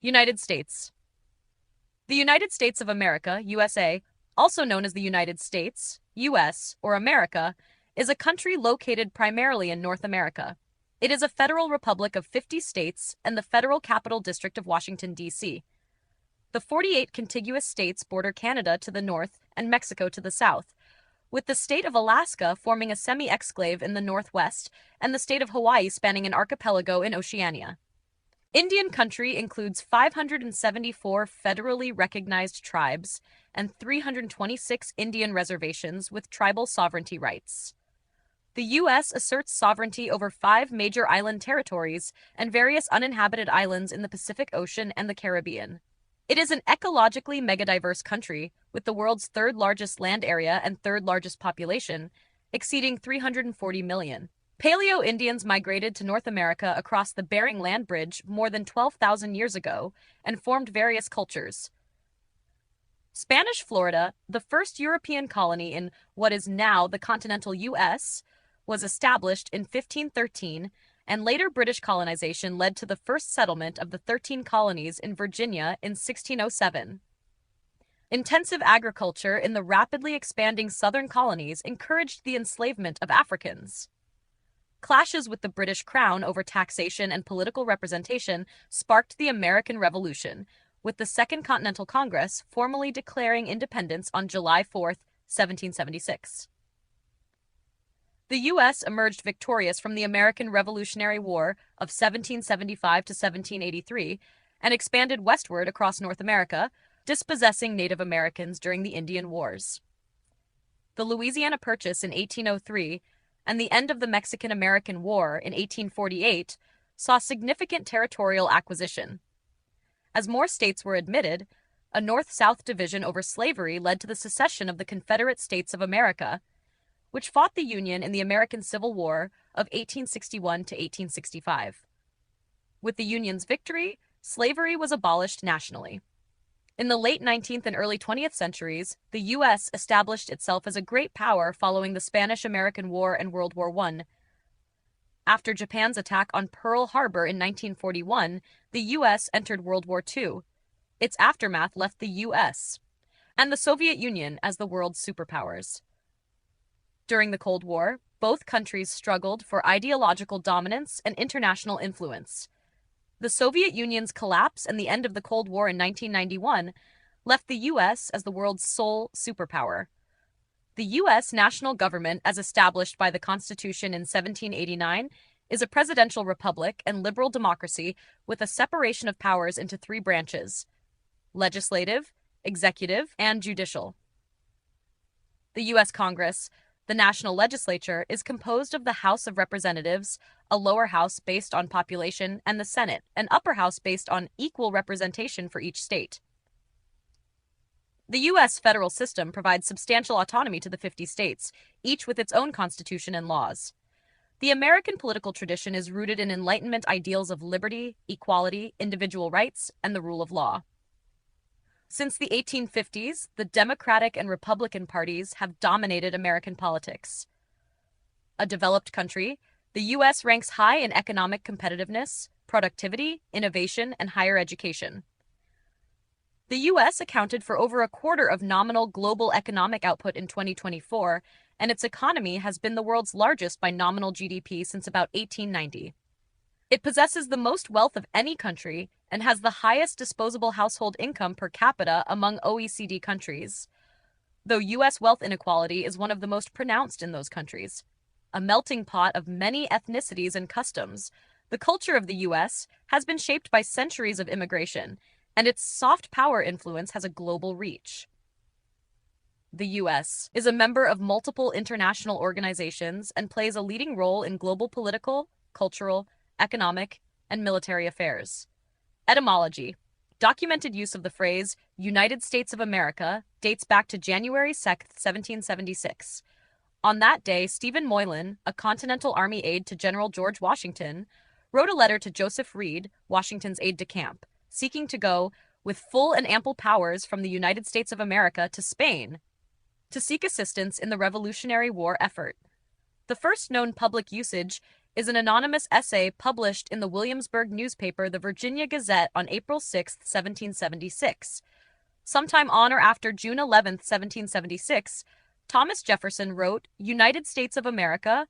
United States. The United States of America, USA, also known as the United States, US, or America, is a country located primarily in North America. It is a federal republic of 50 states and the federal capital district of Washington, D.C. The 48 contiguous states border Canada to the north and Mexico to the south, with the state of Alaska forming a semi-exclave in the northwest and the state of Hawaii spanning an archipelago in Oceania. Indian country includes 574 federally recognized tribes and 326 Indian reservations with tribal sovereignty rights. The U.S. asserts sovereignty over 5 major island territories and various uninhabited islands in the Pacific Ocean and the Caribbean. It is an ecologically megadiverse country with the world's third largest land area and third largest population, exceeding 340 million. Paleo-Indians migrated to North America across the Bering Land Bridge more than 12,000 years ago and formed various cultures. Spanish Florida, the first European colony in what is now the continental U.S., was established in 1513, and later British colonization led to the first settlement of the 13 colonies in Virginia in 1607. Intensive agriculture in the rapidly expanding southern colonies encouraged the enslavement of Africans. Clashes with the British Crown over taxation and political representation sparked the American Revolution, with the Second Continental Congress formally declaring independence on July 4, 1776. The U.S. emerged victorious from the American Revolutionary War of 1775 to 1783 and expanded westward across North America, dispossessing Native Americans during the Indian Wars. The Louisiana Purchase in 1803 and the end of the Mexican-American War in 1848 saw significant territorial acquisition. As more states were admitted, a North-South division over slavery led to the secession of the Confederate States of America, which fought the Union in the American Civil War of 1861 to 1865. With the Union's victory, slavery was abolished nationally. In the late 19th and early 20th centuries, the U.S. established itself as a great power following the Spanish-American War and World War I. After Japan's attack on Pearl Harbor in 1941, the U.S. entered World War II. Its aftermath left the U.S. and the Soviet Union as the world's superpowers. During the Cold War, both countries struggled for ideological dominance and international influence. The Soviet Union's collapse and the end of the Cold War in 1991 left the U.S. as the world's sole superpower. The U.S. national government, as established by the Constitution in 1789, is a presidential republic and liberal democracy with a separation of powers into 3 branches: legislative, executive, and judicial. The U.S. Congress, the national legislature, is composed of the House of Representatives, a lower house based on population, and the Senate, an upper house based on equal representation for each state. The U.S. federal system provides substantial autonomy to the 50 states, each with its own constitution and laws. The American political tradition is rooted in Enlightenment ideals of liberty, equality, individual rights, and the rule of law. Since the 1850s, the Democratic and Republican parties have dominated American politics. A developed country, the U.S. ranks high in economic competitiveness, productivity, innovation, and higher education. The U.S. accounted for over a quarter of nominal global economic output in 2024, and its economy has been the world's largest by nominal GDP since about 1890. It possesses the most wealth of any country and has the highest disposable household income per capita among OECD countries, though U.S. wealth inequality is one of the most pronounced in those countries. A melting pot of many ethnicities and customs, the culture of the U.S. has been shaped by centuries of immigration, and its soft power influence has a global reach. The U.S. is a member of multiple international organizations and plays a leading role in global political, cultural, economic, and military affairs. Etymology. Documented use of the phrase United States of America dates back to January 2, 1776. On that day, Stephen Moylan, a Continental Army aide to General George Washington, wrote a letter to Joseph Reed, Washington's aide-de-camp, seeking to go with full and ample powers from the United States of America to Spain to seek assistance in the Revolutionary War effort. The first known public usage is an anonymous essay published in the Williamsburg newspaper, the Virginia Gazette, on April 6, 1776. Sometime on or after June 11, 1776, Thomas Jefferson wrote United States of America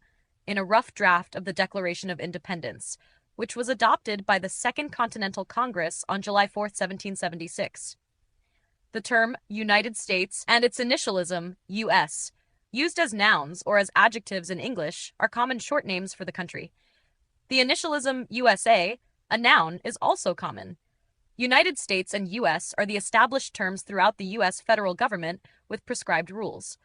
in a rough draft of the Declaration of Independence, which was adopted by the Second Continental Congress on July 4, 1776. The term United States and its initialism, U.S., used as nouns or as adjectives in English, are common short names for the country. The initialism USA, a noun, is also common. United States and U.S. are the established terms throughout the U.S. federal government with prescribed rules.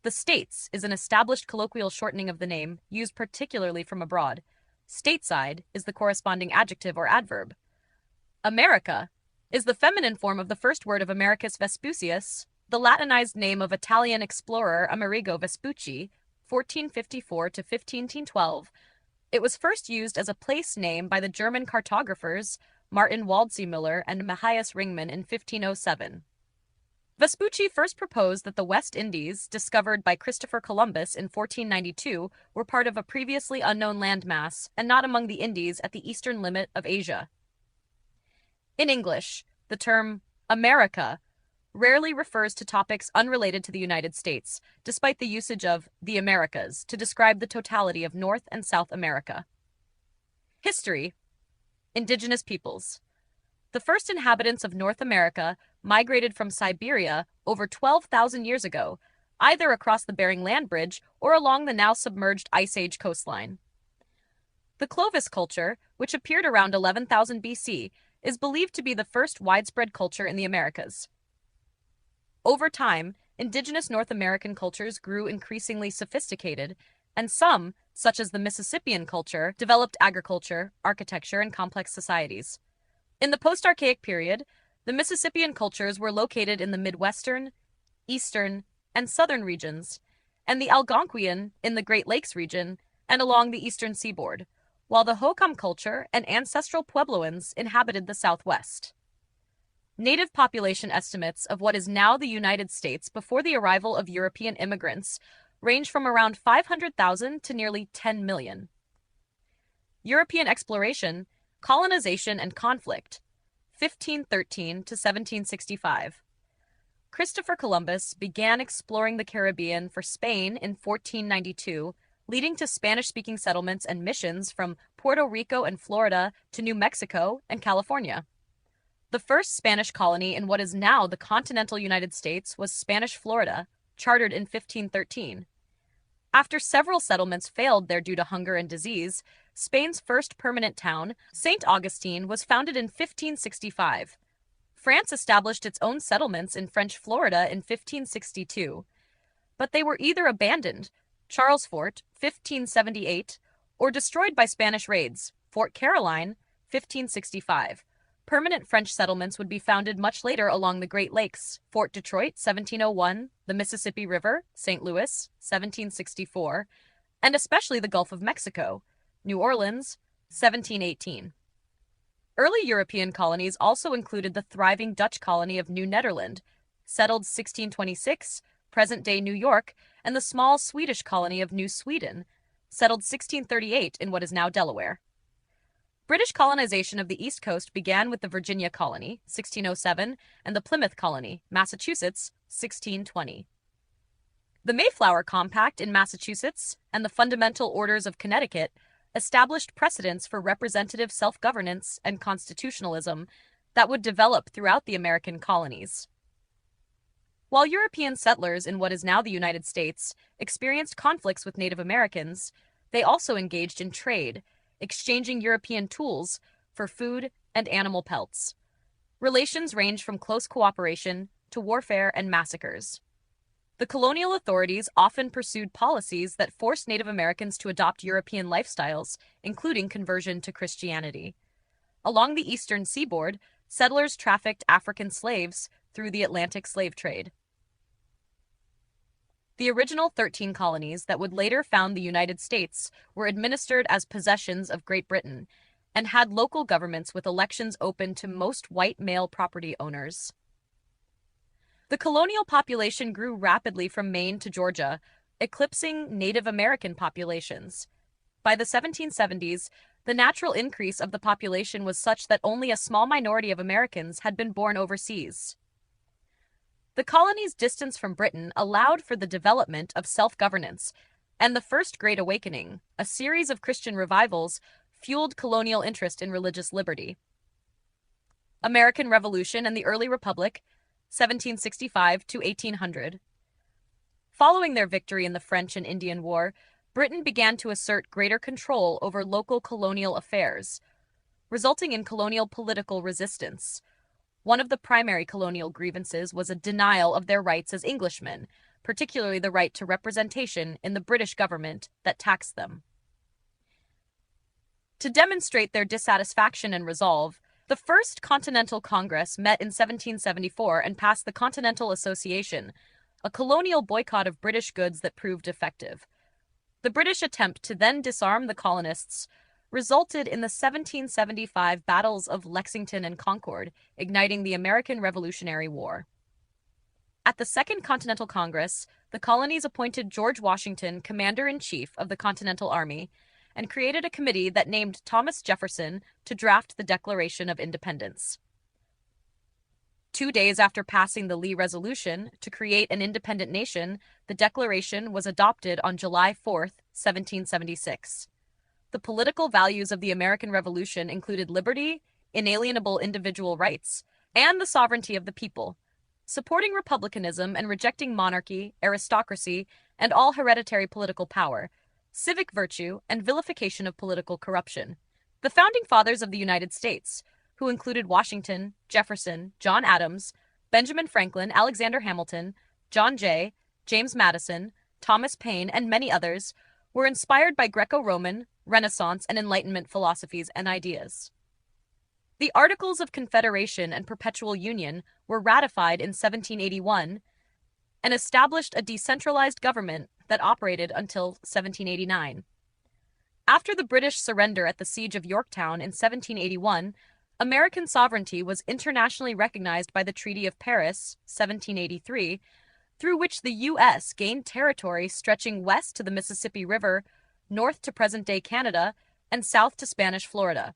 The States is an established colloquial shortening of the name, used particularly from abroad. Stateside is the corresponding adjective or adverb. America is the feminine form of the first word of Americus Vespucius, the Latinized name of Italian explorer Amerigo Vespucci, 1454 to 1512. It was first used as a place name by the German cartographers Martin Waldseemüller and Matthias Ringmann in 1507. Vespucci first proposed that the West Indies, discovered by Christopher Columbus in 1492, were part of a previously unknown landmass and not among the Indies at the eastern limit of Asia. In English, the term America rarely refers to topics unrelated to the United States, despite the usage of the Americas to describe the totality of North and South America. History. Indigenous peoples. The first inhabitants of North America migrated from Siberia over 12,000 years ago, either across the Bering Land Bridge or along the now submerged Ice Age coastline. The Clovis culture, which appeared around 11,000 BC, is believed to be the first widespread culture in the Americas. Over time, indigenous North American cultures grew increasingly sophisticated, and some, such as the Mississippian culture, developed agriculture, architecture, and complex societies. In the post-Archaic period, the Mississippian cultures were located in the Midwestern, Eastern, and Southern regions, and the Algonquian in the Great Lakes region and along the eastern seaboard, while the Hokum culture and ancestral Puebloans inhabited the Southwest. Native population estimates of what is now the United States before the arrival of European immigrants range from around 500,000 to nearly 10 million. European exploration, colonization, and conflict, 1513 to 1765. Christopher Columbus began exploring the Caribbean for Spain in 1492, leading to Spanish-speaking settlements and missions from Puerto Rico and Florida to New Mexico and California. The first Spanish colony in what is now the continental United States was Spanish Florida, chartered in 1513. After several settlements failed there due to hunger and disease, Spain's first permanent town, St. Augustine, was founded in 1565. France established its own settlements in French Florida in 1562, but they were either abandoned, Charles Fort, 1578, or destroyed by Spanish raids, Fort Caroline, 1565. Permanent French settlements would be founded much later along the Great Lakes, Fort Detroit, 1701, the Mississippi River, St. Louis, 1764, and especially the Gulf of Mexico, New Orleans, 1718. Early European colonies also included the thriving Dutch colony of New Netherland, settled 1626, present-day New York, and the small Swedish colony of New Sweden, settled 1638 in what is now Delaware. British colonization of the East Coast began with the Virginia colony, 1607, and the Plymouth colony, Massachusetts, 1620. The Mayflower Compact in Massachusetts and the Fundamental Orders of Connecticut established precedents for representative self-governance and constitutionalism that would develop throughout the American colonies. While European settlers in what is now the United States experienced conflicts with Native Americans, they also engaged in trade, exchanging European tools for food and animal pelts. Relations range from close cooperation to warfare and massacres. The colonial authorities often pursued policies that forced Native Americans to adopt European lifestyles, including conversion to Christianity. Along the eastern seaboard, settlers trafficked African slaves through the Atlantic slave trade. The original 13 colonies that would later found the United States were administered as possessions of Great Britain and had local governments with elections open to most white male property owners. The colonial population grew rapidly from Maine to Georgia, eclipsing Native American populations. By the 1770s, the natural increase of the population was such that only a small minority of Americans had been born overseas. The colony's distance from Britain allowed for the development of self-governance, and the First Great Awakening, a series of Christian revivals, fueled colonial interest in religious liberty. American Revolution and the Early Republic, 1765 to 1800. Following their victory in the French and Indian War, Britain began to assert greater control over local colonial affairs, resulting in colonial political resistance. One of the primary colonial grievances was a denial of their rights as Englishmen, particularly the right to representation in the British government that taxed them. To demonstrate their dissatisfaction and resolve, the First Continental Congress met in 1774 and passed the Continental Association, a colonial boycott of British goods that proved effective. The British attempt to then disarm the colonists resulted in the 1775 battles of Lexington and Concord, igniting the American Revolutionary War. At the Second Continental Congress, the colonies appointed George Washington commander-in-chief of the Continental Army and created a committee that named Thomas Jefferson to draft the Declaration of Independence. 2 days after passing the Lee Resolution to create an independent nation, the Declaration was adopted on July 4, 1776. The political values of the American Revolution included liberty, inalienable individual rights, and the sovereignty of the people, supporting republicanism and rejecting monarchy, aristocracy, and all hereditary political power, civic virtue, and vilification of political corruption. The founding fathers of the United States, who included Washington, Jefferson, John Adams, Benjamin Franklin, Alexander Hamilton, John Jay, James Madison, Thomas Paine, and many others, were inspired by Greco-Roman, Renaissance, and Enlightenment philosophies and ideas. The Articles of Confederation and Perpetual Union were ratified in 1781 and established a decentralized government that operated until 1789. After the British surrender at the Siege of Yorktown in 1781, American sovereignty was internationally recognized by the Treaty of Paris, 1783, through which the U.S. gained territory stretching west to the Mississippi River, north to present-day Canada, and south to Spanish Florida.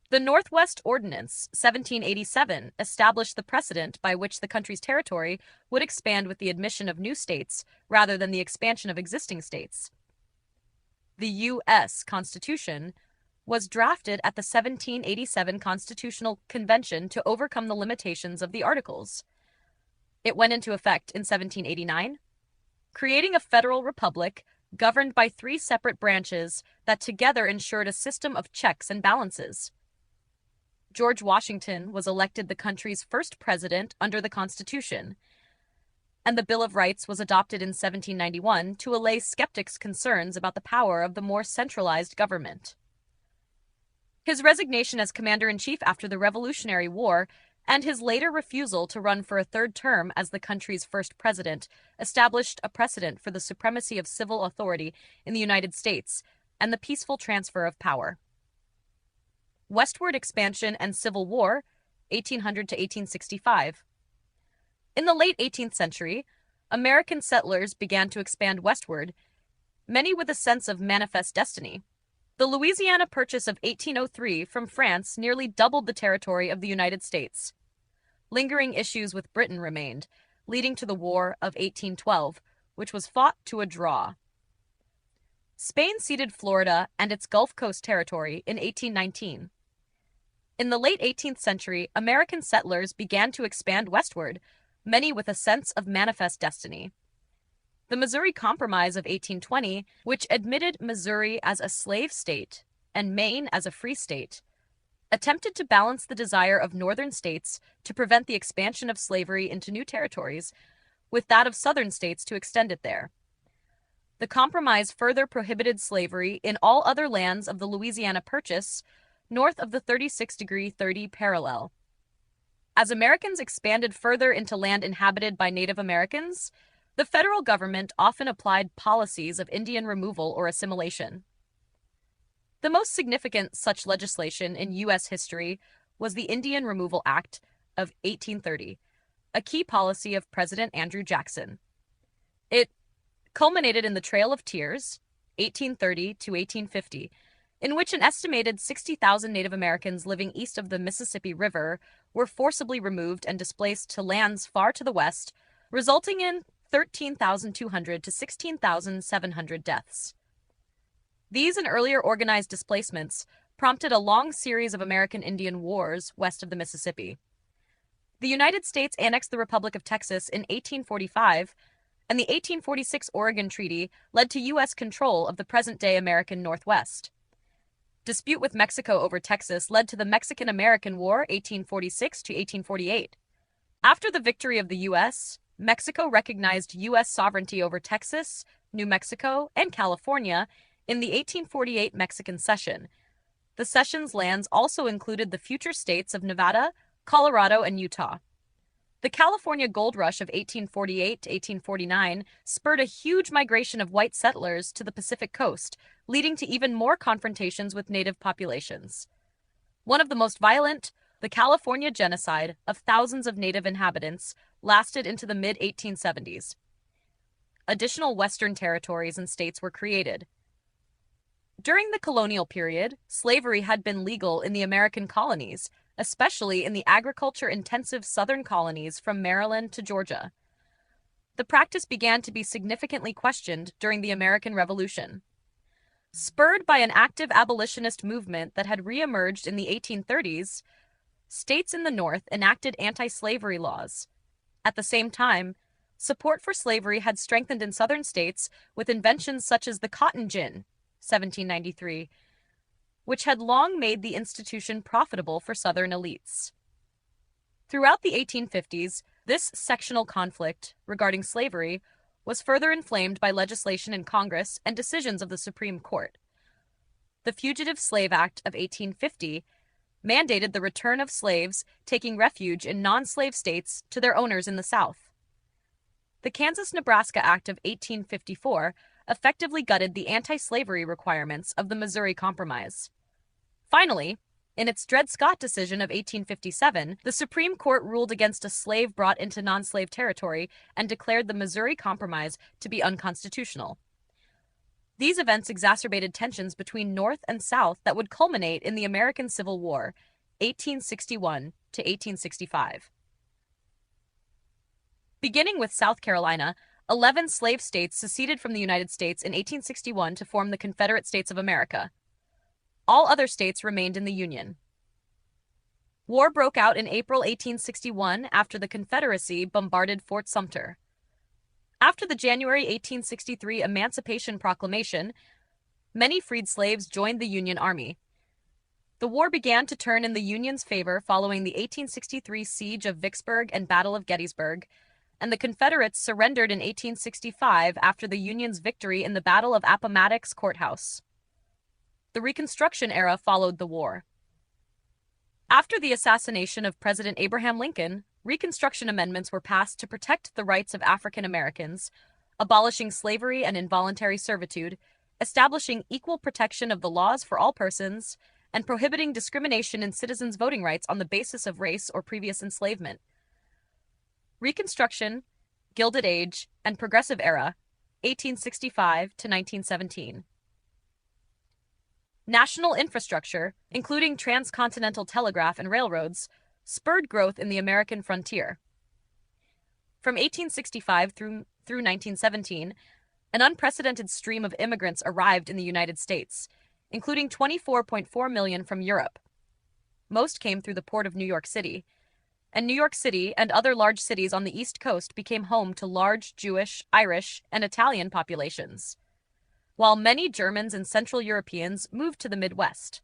The Northwest Ordinance, 1787, established the precedent by which the country's territory would expand with the admission of new states rather than the expansion of existing states. The U.S. Constitution was drafted at the 1787 Constitutional Convention to overcome the limitations of the Articles. It went into effect in 1789, creating a federal republic governed by 3 separate branches that together ensured a system of checks and balances. George Washington was elected the country's first president under the Constitution, and the Bill of Rights was adopted in 1791 to allay skeptics' concerns about the power of the more centralized government. His resignation as commander-in-chief after the Revolutionary War and his later refusal to run for a 3rd term as the country's first president established a precedent for the supremacy of civil authority in the United States and the peaceful transfer of power. Westward expansion and Civil War, 1800 to 1865. In the late 18th century, American settlers began to expand westward, many with a sense of manifest destiny. The Louisiana Purchase of 1803 from France nearly doubled the territory of the United States. Lingering issues with Britain remained, leading to the War of 1812, which was fought to a draw. Spain ceded Florida and its Gulf Coast territory in 1819. In the late 18th century, American settlers began to expand westward, many with a sense of manifest destiny. The Missouri Compromise of 1820, which admitted Missouri as a slave state and Maine as a free state, attempted to balance the desire of northern states to prevent the expansion of slavery into new territories with that of southern states to extend it there. The compromise further prohibited slavery in all other lands of the Louisiana Purchase north of the 36° 30' parallel. As Americans expanded further into land inhabited by Native Americans, the federal government often applied policies of Indian removal or assimilation. The most significant such legislation in U.S. history was the Indian Removal Act of 1830, a key policy of President Andrew Jackson. It culminated in the Trail of Tears, 1830 to 1850, in which an estimated 60,000 Native Americans living east of the Mississippi River were forcibly removed and displaced to lands far to the west, resulting in 13,200 to 16,700 deaths. These and earlier organized displacements prompted a long series of American Indian wars west of the Mississippi. The United States annexed the Republic of Texas in 1845, and the 1846 Oregon Treaty led to U.S. control of the present-day American Northwest. Dispute with Mexico over Texas led to the Mexican-American War 1846 to 1848. After the victory of the U.S., Mexico recognized U.S. sovereignty over Texas, New Mexico, and California in the 1848 Mexican Cession. The cession's lands also included the future states of Nevada, Colorado, and Utah. The California gold rush of 1848 to 1849 spurred a huge migration of white settlers to the Pacific coast, leading to even more confrontations with native populations. One of the most violent, the California genocide of thousands of native inhabitants, lasted into the mid-1870s. Additional western territories and states were created. During the colonial period, slavery had been legal in the American colonies, especially in the agriculture-intensive southern colonies from Maryland to Georgia. The practice began to be significantly questioned during the American Revolution. Spurred by an active abolitionist movement that had re-emerged in the 1830s, states in the North enacted anti-slavery laws. At the same time, support for slavery had strengthened in southern states with inventions such as the cotton gin, 1793, which had long made the institution profitable for Southern elites. Throughout the 1850s, this sectional conflict regarding slavery was further inflamed by legislation in Congress and decisions of the Supreme Court. The Fugitive Slave Act of 1850 mandated the return of slaves taking refuge in non-slave states to their owners in the South. The Kansas-Nebraska Act of 1854 effectively gutted the anti-slavery requirements of the Missouri Compromise. Finally, in its Dred Scott decision of 1857, the Supreme Court ruled against a slave brought into non-slave territory and declared the Missouri Compromise to be unconstitutional. These events exacerbated tensions between North and South that would culminate in the American Civil War, 1861 to 1865. Beginning with South Carolina, 11 slave states seceded from the United States in 1861 to form the Confederate States of America. All other states remained in the Union. War broke out in April 1861 after the Confederacy bombarded Fort Sumter. After the January 1863 Emancipation Proclamation, many freed slaves joined the Union Army. The war began to turn in the Union's favor following the 1863 Siege of Vicksburg and Battle of Gettysburg, and the Confederates surrendered in 1865 after the Union's victory in the Battle of Appomattox Courthouse. The Reconstruction era followed the war. After the assassination of President Abraham Lincoln, Reconstruction amendments were passed to protect the rights of African Americans, abolishing slavery and involuntary servitude, establishing equal protection of the laws for all persons, and prohibiting discrimination in citizens' voting rights on the basis of race or previous enslavement. Reconstruction, Gilded Age, and Progressive Era, 1865 to 1917. National infrastructure, including transcontinental telegraph and railroads, spurred growth in the American frontier. From 1865 through 1917, an unprecedented stream of immigrants arrived in the United States, including 24.4 million from Europe. Most came through the port of New York City, and New York City and other large cities on the East Coast became home to large Jewish, Irish, and Italian populations, while many Germans and Central Europeans moved to the Midwest.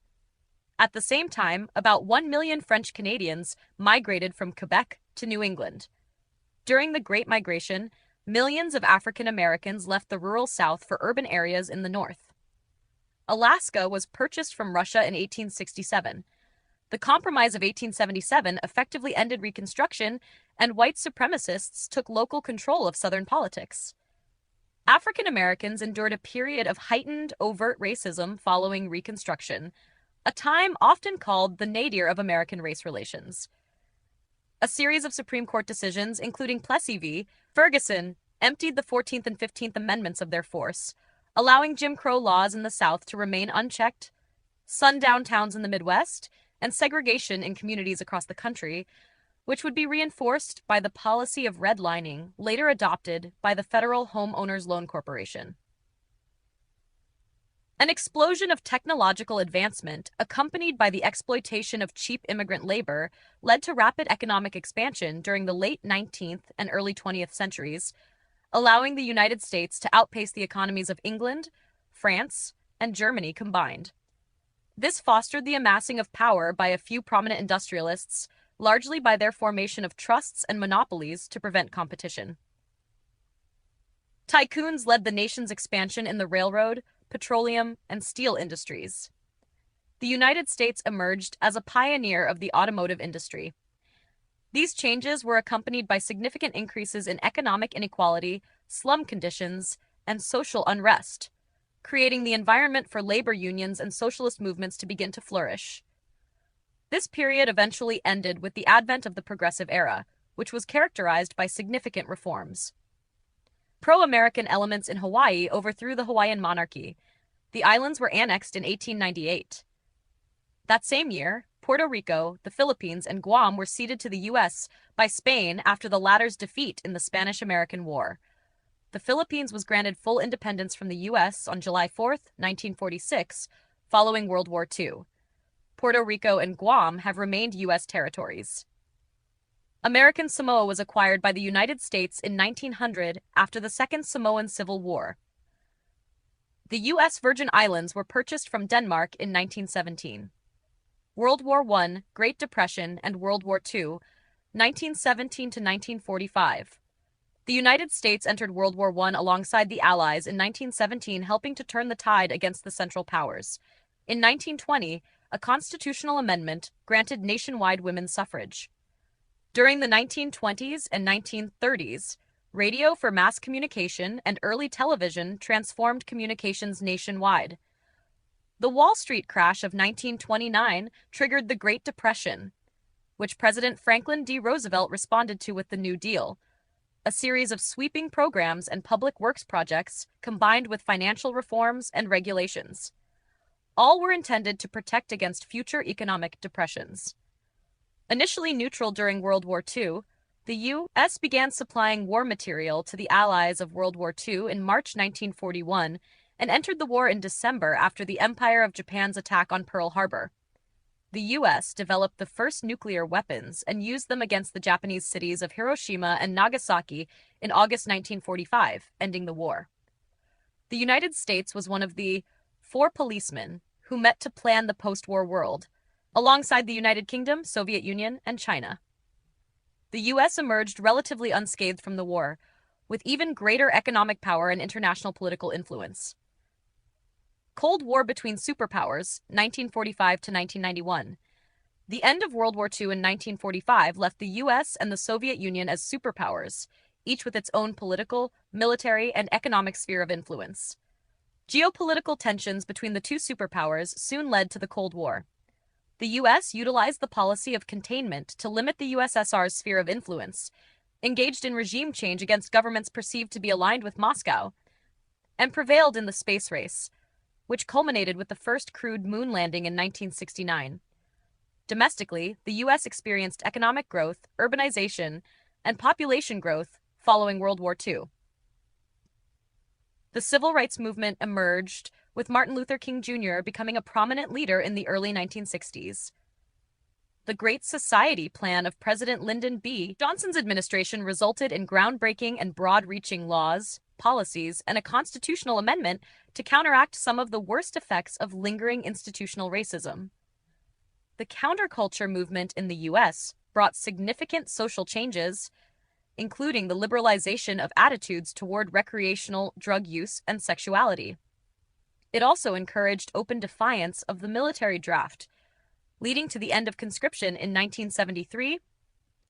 At the same time, about 1 million French Canadians migrated from Quebec to New England. During the Great Migration, millions of African Americans left the rural South for urban areas in the North. Alaska was purchased from Russia in 1867. The Compromise of 1877 effectively ended Reconstruction, and white supremacists took local control of Southern politics. African Americans endured a period of heightened, overt racism following Reconstruction, a time often called the nadir of American race relations. A series of Supreme Court decisions, including Plessy v. Ferguson, emptied the 14th and 15th Amendments of their force, allowing Jim Crow laws in the South to remain unchecked, sundown towns in the Midwest, and segregation in communities across the country, which would be reinforced by the policy of redlining later adopted by the Federal Home Owners Loan Corporation. An explosion of technological advancement, accompanied by the exploitation of cheap immigrant labor, led to rapid economic expansion during the late 19th and early 20th centuries, allowing the United States to outpace the economies of England, France, and Germany combined. This fostered the amassing of power by a few prominent industrialists, largely by their formation of trusts and monopolies to prevent competition. Tycoons led the nation's expansion in the railroad, petroleum, and steel industries. The United States emerged as a pioneer of the automotive industry. These changes were accompanied by significant increases in economic inequality, slum conditions, and social unrest, creating the environment for labor unions and socialist movements to begin to flourish. This period eventually ended with the advent of the Progressive Era, which was characterized by significant reforms. Pro-American elements in Hawaii overthrew the Hawaiian monarchy. The islands were annexed in 1898. That same year, Puerto Rico, the Philippines, and Guam were ceded to the U.S. by Spain after the latter's defeat in the Spanish-American War. The Philippines was granted full independence from the U.S. on July 4, 1946, following World War II. Puerto Rico and Guam have remained U.S. territories. American Samoa was acquired by the United States in 1900 after the Second Samoan Civil War. The U.S. Virgin Islands were purchased from Denmark in 1917. World War I, Great Depression, and World War II, 1917 to 1945. The United States entered World War I alongside the Allies in 1917, helping to turn the tide against the Central Powers. In 1920, a constitutional amendment granted nationwide women's suffrage. During the 1920s and 1930s, radio for mass communication and early television transformed communications nationwide. The Wall Street crash of 1929 triggered the Great Depression, which President Franklin D. Roosevelt responded to with the New Deal, a series of sweeping programs and public works projects combined with financial reforms and regulations. All were intended to protect against future economic depressions. Initially neutral during World War II, the U.S. began supplying war material to the Allies of World War II in March 1941 and entered the war in December after the Empire of Japan's attack on Pearl Harbor. The U.S. developed the first nuclear weapons and used them against the Japanese cities of Hiroshima and Nagasaki in August 1945, ending the war. The United States was one of the 4 policemen who met to plan the post-war world, alongside the United Kingdom, Soviet Union, and China. The U.S. emerged relatively unscathed from the war, with even greater economic power and international political influence. Cold War between superpowers, 1945 to 1991. The end of World War II in 1945 left the U.S. and the Soviet Union as superpowers, each with its own political, military, and economic sphere of influence. Geopolitical tensions between the two superpowers soon led to the Cold War. The U.S. utilized the policy of containment to limit the USSR's sphere of influence, engaged in regime change against governments perceived to be aligned with Moscow, and prevailed in the space race, which culminated with the first crewed moon landing in 1969. Domestically, the U.S. experienced economic growth, urbanization, and population growth following World War II. The civil rights movement emerged, with Martin Luther King Jr. becoming a prominent leader in the early 1960s. The Great Society plan of President Lyndon B. Johnson's administration resulted in groundbreaking and broad-reaching laws, policies, and a constitutional amendment to counteract some of the worst effects of lingering institutional racism. The counterculture movement in the U.S. brought significant social changes, including the liberalization of attitudes toward recreational drug use and sexuality. It also encouraged open defiance of the military draft, leading to the end of conscription in 1973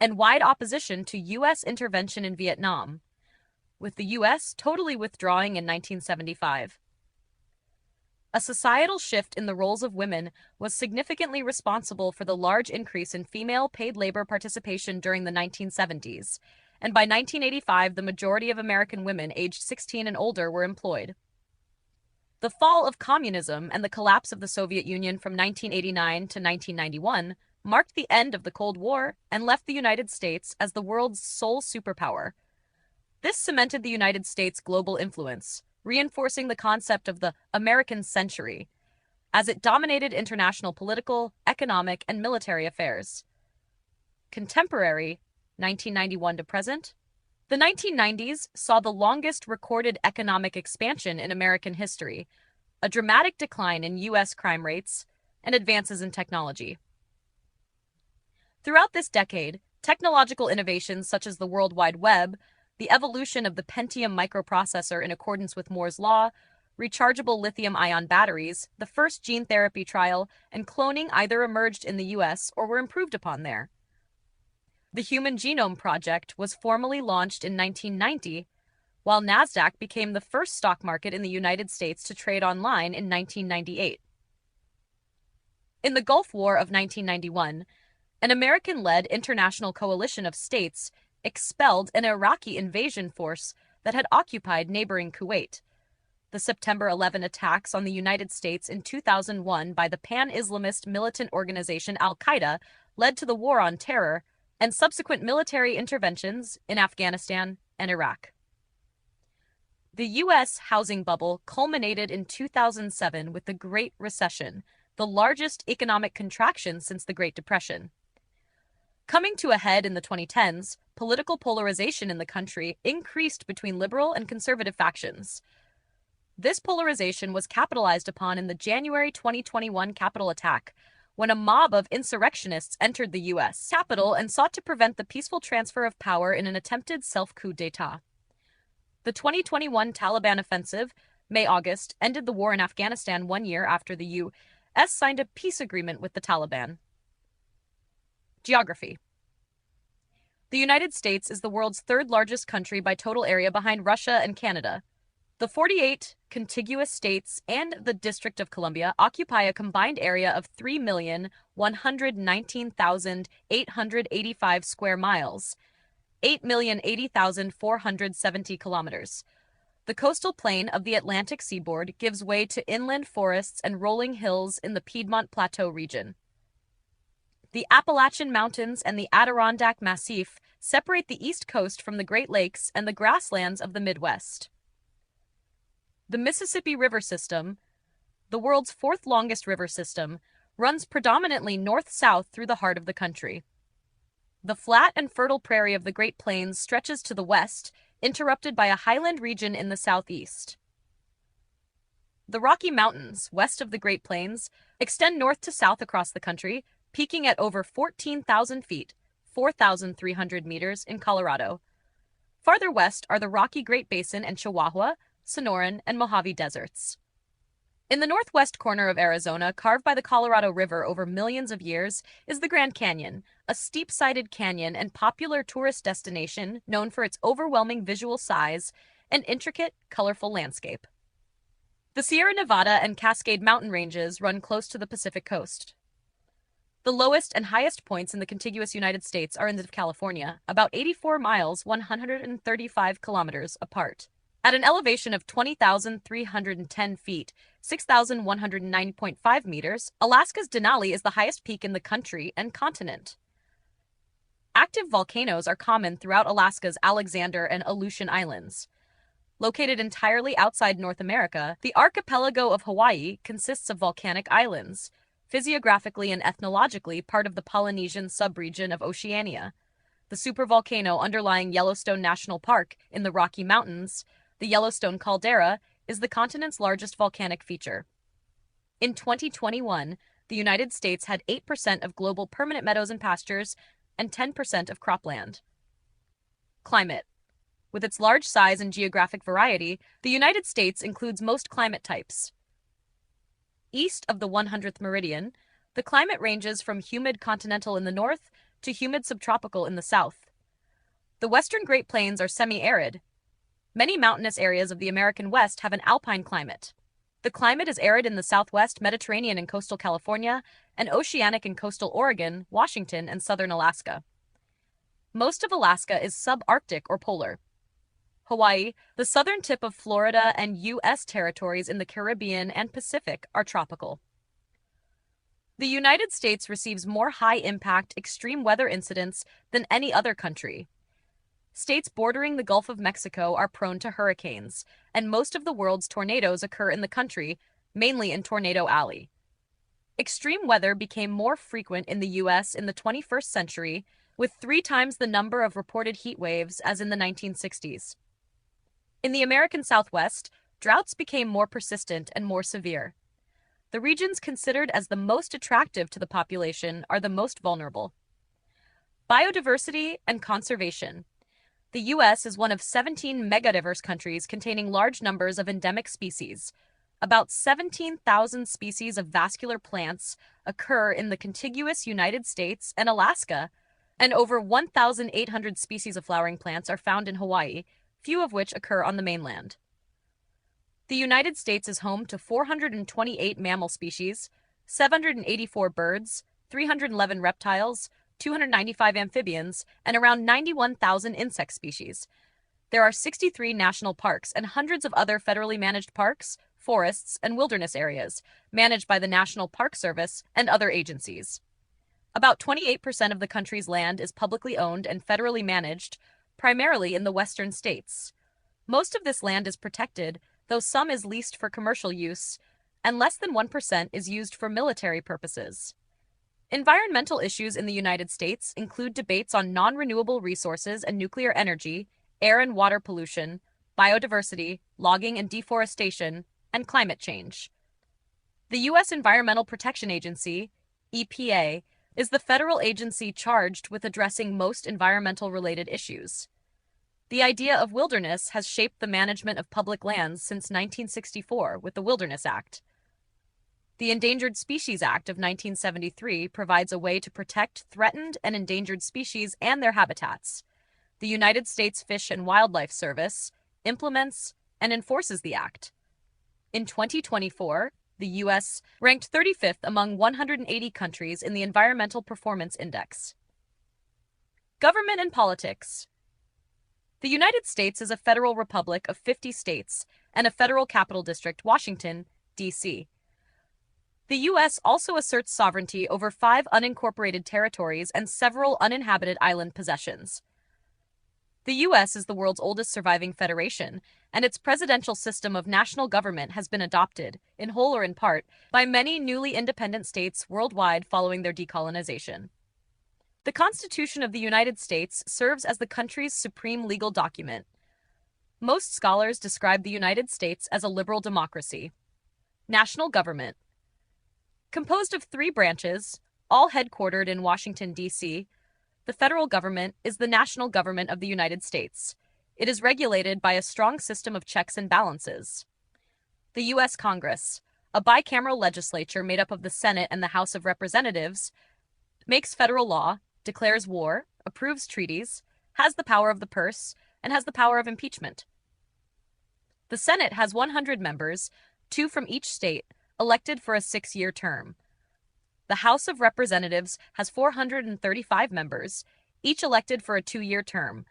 and wide opposition to U.S. intervention in Vietnam, with the U.S. totally withdrawing in 1975. A societal shift in the roles of women was significantly responsible for the large increase in female paid labor participation during the 1970s, and by 1985 the majority of American women aged 16 and older were employed. The fall of communism and the collapse of the Soviet Union from 1989 to 1991 marked the end of the Cold War and left the United States as the world's sole superpower. This cemented the United States' global influence, reinforcing the concept of the American century, as it dominated international political, economic, and military affairs. Contemporary, 1991 to present. The 1990s saw the longest recorded economic expansion in American history, a dramatic decline in U.S. crime rates, and advances in technology. Throughout this decade, technological innovations such as the World Wide Web, the evolution of the Pentium microprocessor in accordance with Moore's law, rechargeable lithium-ion batteries, the first gene therapy trial, and cloning either emerged in the U.S. or were improved upon there. The Human Genome Project was formally launched in 1990, while NASDAQ became the first stock market in the United States to trade online in 1998. In the Gulf War of 1991, an American-led international coalition of states expelled an Iraqi invasion force that had occupied neighboring Kuwait. The September 11 attacks on the United States in 2001 by the pan-Islamist militant organization Al-Qaeda led to the War on Terror and subsequent military interventions in Afghanistan and Iraq. The U.S. housing bubble culminated in 2007 with the Great Recession, the largest economic contraction since the Great Depression. Coming to a head in the 2010s, political polarization in the country increased between liberal and conservative factions. This polarization was capitalized upon in the January 2021 Capitol attack, when a mob of insurrectionists entered the U.S. Capitol and sought to prevent the peaceful transfer of power in an attempted self-coup d'etat. The 2021 Taliban offensive, May-August, ended the war in Afghanistan 1 year after the U.S. signed a peace agreement with the Taliban. Geography. The United States is the world's third largest country by total area behind Russia and Canada. The 48 contiguous states and the District of Columbia occupy a combined area of 3,119,885 square miles, 8,080,470 kilometers. The coastal plain of the Atlantic seaboard gives way to inland forests and rolling hills in the Piedmont Plateau region. The Appalachian Mountains and the Adirondack Massif separate the East Coast from the Great Lakes and the grasslands of the Midwest. The Mississippi River System, the world's fourth longest river system, runs predominantly north-south through the heart of the country. The flat and fertile prairie of the Great Plains stretches to the west, interrupted by a highland region in the southeast. The Rocky Mountains, west of the Great Plains, extend north to south across the country, peaking at over 14,000 feet, 4,300 meters in Colorado. Farther west are the Rocky Great Basin and Chihuahua, Sonoran, and Mojave deserts. In the northwest corner of Arizona, carved by the Colorado River over millions of years, is the Grand Canyon, a steep-sided canyon and popular tourist destination known for its overwhelming visual size and intricate, colorful landscape. The Sierra Nevada and Cascade mountain ranges run close to the Pacific coast. The lowest and highest points in the contiguous United States are in California, about 84 miles, 135 kilometers apart. At an elevation of 20,310 feet, 6,190.5 meters, Alaska's Denali is the highest peak in the country and continent. Active volcanoes are common throughout Alaska's Alexander and Aleutian Islands. Located entirely outside North America, the archipelago of Hawaii consists of volcanic islands, physiographically and ethnologically part of the Polynesian subregion of Oceania. The supervolcano underlying Yellowstone National Park in the Rocky Mountains, the Yellowstone caldera, is the continent's largest volcanic feature. In 2021, the United States had 8% of global permanent meadows and pastures and 10% of cropland. Climate. With its large size and geographic variety, the United States includes most climate types. East of the 100th meridian, the climate ranges from humid continental in the north to humid subtropical in the south. The western Great Plains are semi-arid. Many mountainous areas of the American West have an alpine climate. The climate is arid in the southwest, Mediterranean and coastal California, and oceanic in coastal Oregon, Washington, and southern Alaska. Most of Alaska is subarctic or polar. Hawaii, the southern tip of Florida, and U.S. territories in the Caribbean and Pacific are tropical. The United States receives more high-impact extreme weather incidents than any other country. States bordering the Gulf of Mexico are prone to hurricanes, and most of the world's tornadoes occur in the country, mainly in Tornado Alley. Extreme weather became more frequent in the U.S. in the 21st century, with 3 times the number of reported heat waves as in the 1960s. In the American Southwest, droughts became more persistent and more severe. The regions considered as the most attractive to the population are the most vulnerable. Biodiversity and conservation. The U.S. is one of 17 megadiverse countries containing large numbers of endemic species. About 17,000 species of vascular plants occur in the contiguous United States and Alaska, and over 1,800 species of flowering plants are found in Hawaii, few of which occur on the mainland. The United States is home to 428 mammal species, 784 birds, 311 reptiles, 295 amphibians, and around 91,000 insect species. There are 63 national parks and hundreds of other federally managed parks, forests, and wilderness areas, managed by the National Park Service and other agencies. About 28% of the country's land is publicly owned and federally managed, primarily in the western states. Most of this land is protected, though some is leased for commercial use, and less than 1% is used for military purposes. Environmental issues in the United States include debates on non-renewable resources and nuclear energy, air and water pollution, biodiversity, logging and deforestation, and climate change. The U.S. Environmental Protection Agency, EPA, is the federal agency charged with addressing most environmental-related issues. The idea of wilderness has shaped the management of public lands since 1964 with the Wilderness Act. The Endangered Species Act of 1973 provides a way to protect threatened and endangered species and their habitats. The United States Fish and Wildlife Service implements and enforces the act. In 2024, the U.S. ranked 35th among 180 countries in the Environmental Performance Index. Government and politics. The United States is a federal republic of 50 states and a federal capital district, Washington, D.C. The U.S. also asserts sovereignty over 5 unincorporated territories and several uninhabited island possessions. The U.S. is the world's oldest surviving federation, and its presidential system of national government has been adopted, in whole or in part, by many newly independent states worldwide following their decolonization. The Constitution of the United States serves as the country's supreme legal document. Most scholars describe the United States as a liberal democracy. National government. Composed of 3 branches, all headquartered in Washington, D.C., the federal government is the national government of the United States. It is regulated by a strong system of checks and balances. The U.S. Congress, a bicameral legislature made up of the Senate and the House of Representatives, makes federal law, declares war, approves treaties, has the power of the purse, and has the power of impeachment. The Senate has 100 members, 2 from each state, elected for a 6-year term. The House of Representatives has 435 members, each elected for a 2-year term.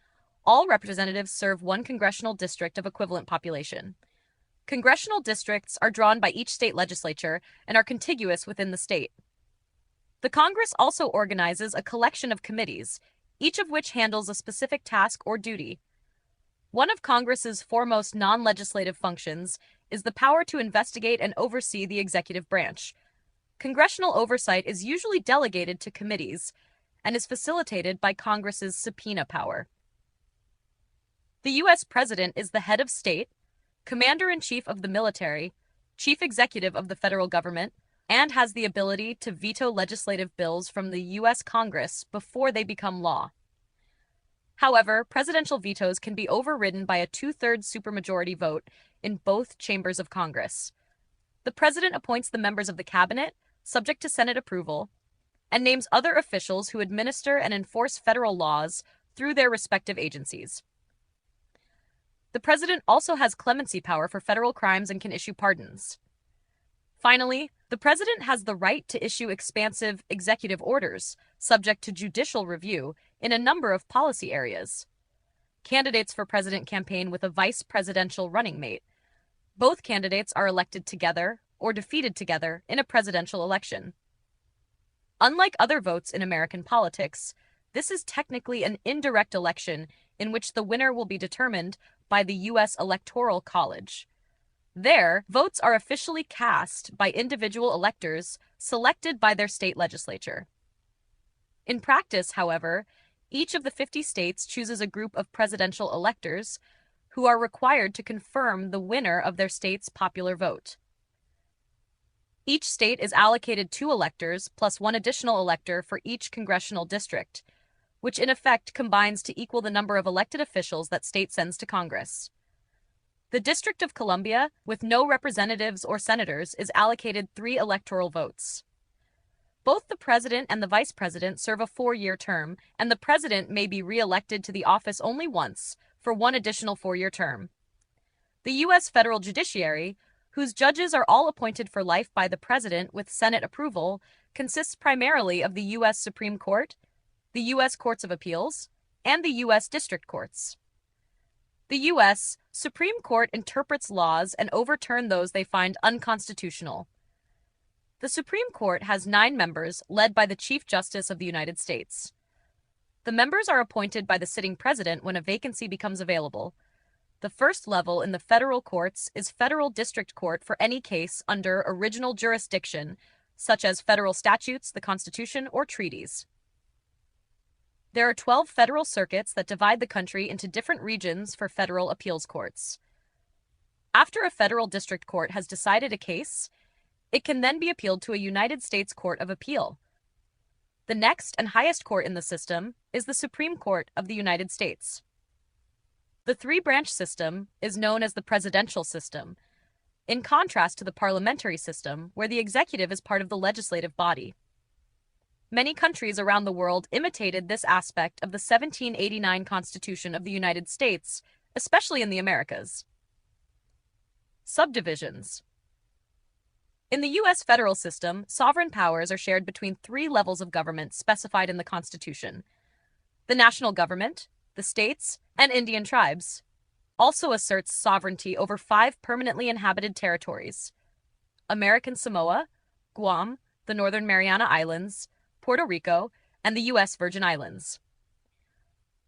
All representatives serve 1 congressional district of equivalent population. Congressional districts are drawn by each state legislature and are contiguous within the state. The Congress also organizes a collection of committees, each of which handles a specific task or duty. One of Congress's foremost non-legislative functions is the power to investigate and oversee the executive branch. Congressional oversight is usually delegated to committees and is facilitated by Congress's subpoena power. The U.S. President is the head of state, commander-in-chief of the military, chief executive of the federal government, and has the ability to veto legislative bills from the U.S. Congress before they become law. However, presidential vetoes can be overridden by a 2/3 supermajority vote in both chambers of Congress. The president appoints the members of the cabinet, subject to Senate approval, and names other officials who administer and enforce federal laws through their respective agencies. The president also has clemency power for federal crimes and can issue pardons. Finally, the president has the right to issue expansive executive orders, subject to judicial review, in a number of policy areas. candidates for president campaign with a vice presidential running mate. Both candidates are elected together or defeated together in a presidential election. Unlike other votes in American politics, this is technically an indirect election in which the winner will be determined by the U.S. Electoral College. There, votes are officially cast by individual electors selected by their state legislature. In practice, however, each of the 50 states chooses a group of presidential electors who are required to confirm the winner of their state's popular vote. Each state is allocated 2 electors plus 1 additional elector for each congressional district, which in effect combines to equal the number of elected officials that state sends to Congress. The District of Columbia, with no representatives or senators, is allocated 3 electoral votes. Both the president and the vice president serve a 4-year term, and the president may be re-elected to the office only once for 1 additional 4-year term. The U.S. federal judiciary, whose judges are all appointed for life by the president with Senate approval, consists primarily of the U.S. Supreme Court, the U.S. Courts of Appeals, and the U.S. District Courts. The U.S. Supreme Court interprets laws and overturns those they find unconstitutional. The Supreme Court has 9 members led by the Chief Justice of the United States. The members are appointed by the sitting president when a vacancy becomes available. The first level in the federal courts is federal district court for any case under original jurisdiction, such as federal statutes, the Constitution, or treaties. There are 12 federal circuits that divide the country into different regions for federal appeals courts. After a federal district court has decided a case, it can then be appealed to a United States Court of Appeal. The next and highest court in the system is the Supreme Court of the United States. The 3-branch system is known as the presidential system, in contrast to the parliamentary system, where the executive is part of the legislative body. Many countries around the world imitated this aspect of the 1789 Constitution of the United States, especially in the Americas. Subdivisions. In the U.S. federal system, sovereign powers are shared between 3 levels of government specified in the Constitution: the national government, the states, and Indian tribes. Also asserts sovereignty over 5 permanently inhabited territories: American Samoa, Guam, the Northern Mariana Islands, Puerto Rico, and the U.S. Virgin Islands.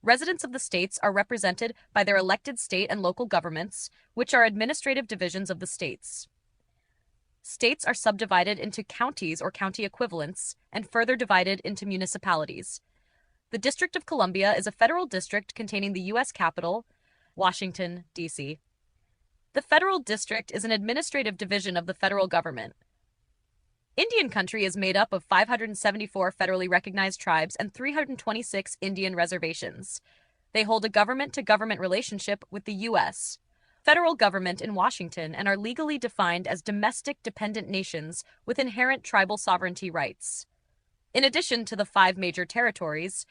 Residents of the states are represented by their elected state and local governments, which are administrative divisions of the states. States are subdivided into counties or county equivalents, and further divided into municipalities. The District of Columbia is a federal district containing the U.S. capital, Washington, D.C. The federal district is an administrative division of the federal government. Indian country is made up of 574 federally recognized tribes and 326 Indian reservations. They hold a government-to-government relationship with the U.S. federal government in Washington and are legally defined as domestic dependent nations with inherent tribal sovereignty rights. In addition to the 5 major territories,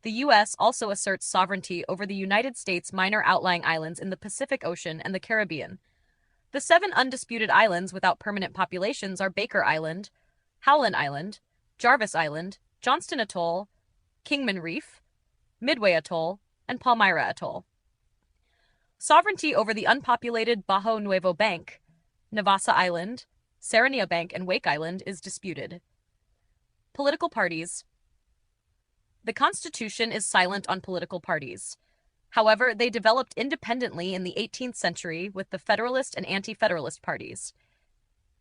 the U.S. also asserts sovereignty over the United States' minor outlying islands in the Pacific Ocean and the Caribbean. The 7 undisputed islands without permanent populations are Baker Island, Howland Island, Jarvis Island, Johnston Atoll, Kingman Reef, Midway Atoll, and Palmyra Atoll. Sovereignty over the unpopulated Bajo Nuevo Bank, Navassa Island, Serenia Bank, and Wake Island is disputed. Political parties. The Constitution is silent on political parties. However, they developed independently in the 18th century with the Federalist and Anti-Federalist parties.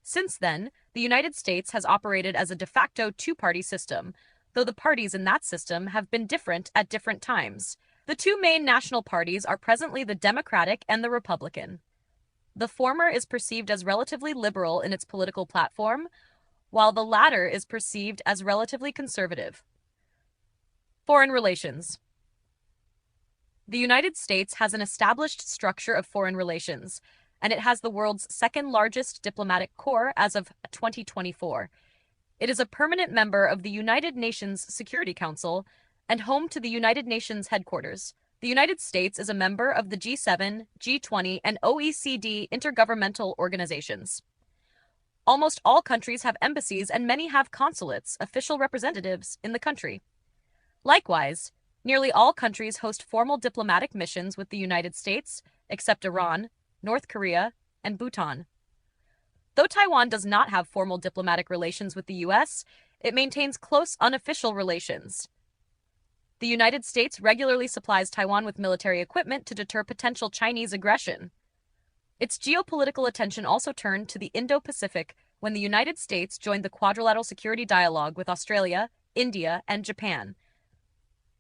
Since then, the United States has operated as a de facto 2-party system, though the parties in that system have been different at different times. The 2 main national parties are presently the Democratic and the Republican. The former is perceived as relatively liberal in its political platform, while the latter is perceived as relatively conservative. Foreign relations. The United States has an established structure of foreign relations, and it has the world's 2nd largest diplomatic corps as of 2024. It is a permanent member of the United Nations Security Council and home to the United Nations headquarters. The United States is a member of the G7, G20, and OECD intergovernmental organizations. Almost all countries have embassies and many have consulates, official representatives, in the country. Likewise, Nearly all countries host formal diplomatic missions with the United States, except Iran, North Korea, and Bhutan. Though Taiwan does not have formal diplomatic relations with the U.S., it maintains close unofficial relations. The United States regularly supplies Taiwan with military equipment to deter potential Chinese aggression. Its geopolitical attention also turned to the Indo-Pacific when the United States joined the Quadrilateral Security Dialogue with Australia, India, and Japan.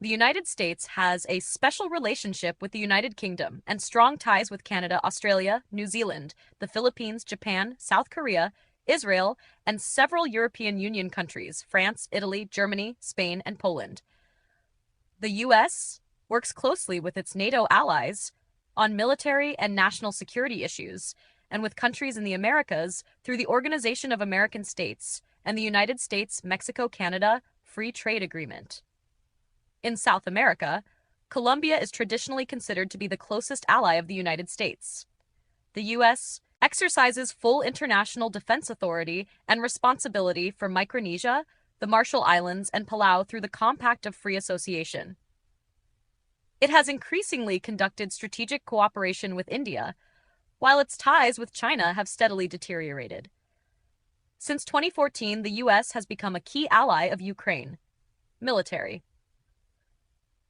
The United States has a special relationship with the United Kingdom and strong ties with Canada, Australia, New Zealand, the Philippines, Japan, South Korea, Israel, and several European Union countries, France, Italy, Germany, Spain, and Poland. The U.S. works closely with its NATO allies on military and national security issues, and with countries in the Americas through the Organization of American States and the United States-Mexico-Canada Free Trade Agreement. In South America, Colombia is traditionally considered to be the closest ally of the United States. The U.S. exercises full international defense authority and responsibility for Micronesia, the Marshall Islands, and Palau through the Compact of Free Association. It has increasingly conducted strategic cooperation with India, while its ties with China have steadily deteriorated. Since 2014, the U.S. has become a key ally of Ukraine. Military.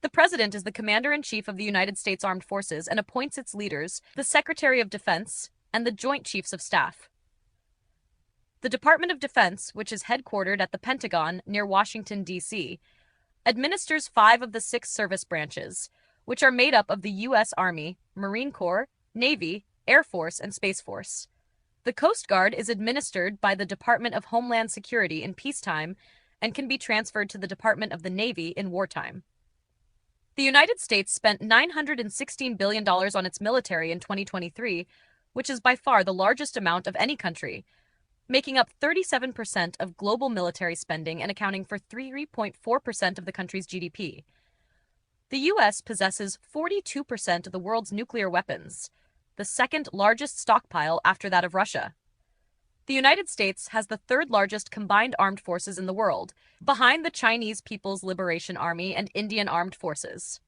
The President is the Commander-in-Chief of the United States Armed Forces and appoints its leaders, the Secretary of Defense, and the Joint Chiefs of Staff. The Department of Defense, which is headquartered at the Pentagon near Washington, D.C., administers 5 of the 6 service branches, which are made up of the U.S. Army, Marine Corps, Navy, Air Force, and Space Force. The Coast Guard is administered by the Department of Homeland Security in peacetime and can be transferred to the Department of the Navy in wartime. The United States spent $916 billion on its military in 2023, which is by far the largest amount of any country, making up 37% of global military spending and accounting for 3.4% of the country's GDP. The U.S. possesses 42% of the world's nuclear weapons, the second largest stockpile after that of Russia. The United States has the 3rd largest combined armed forces in the world, behind the Chinese People's Liberation Army and Indian Armed Forces.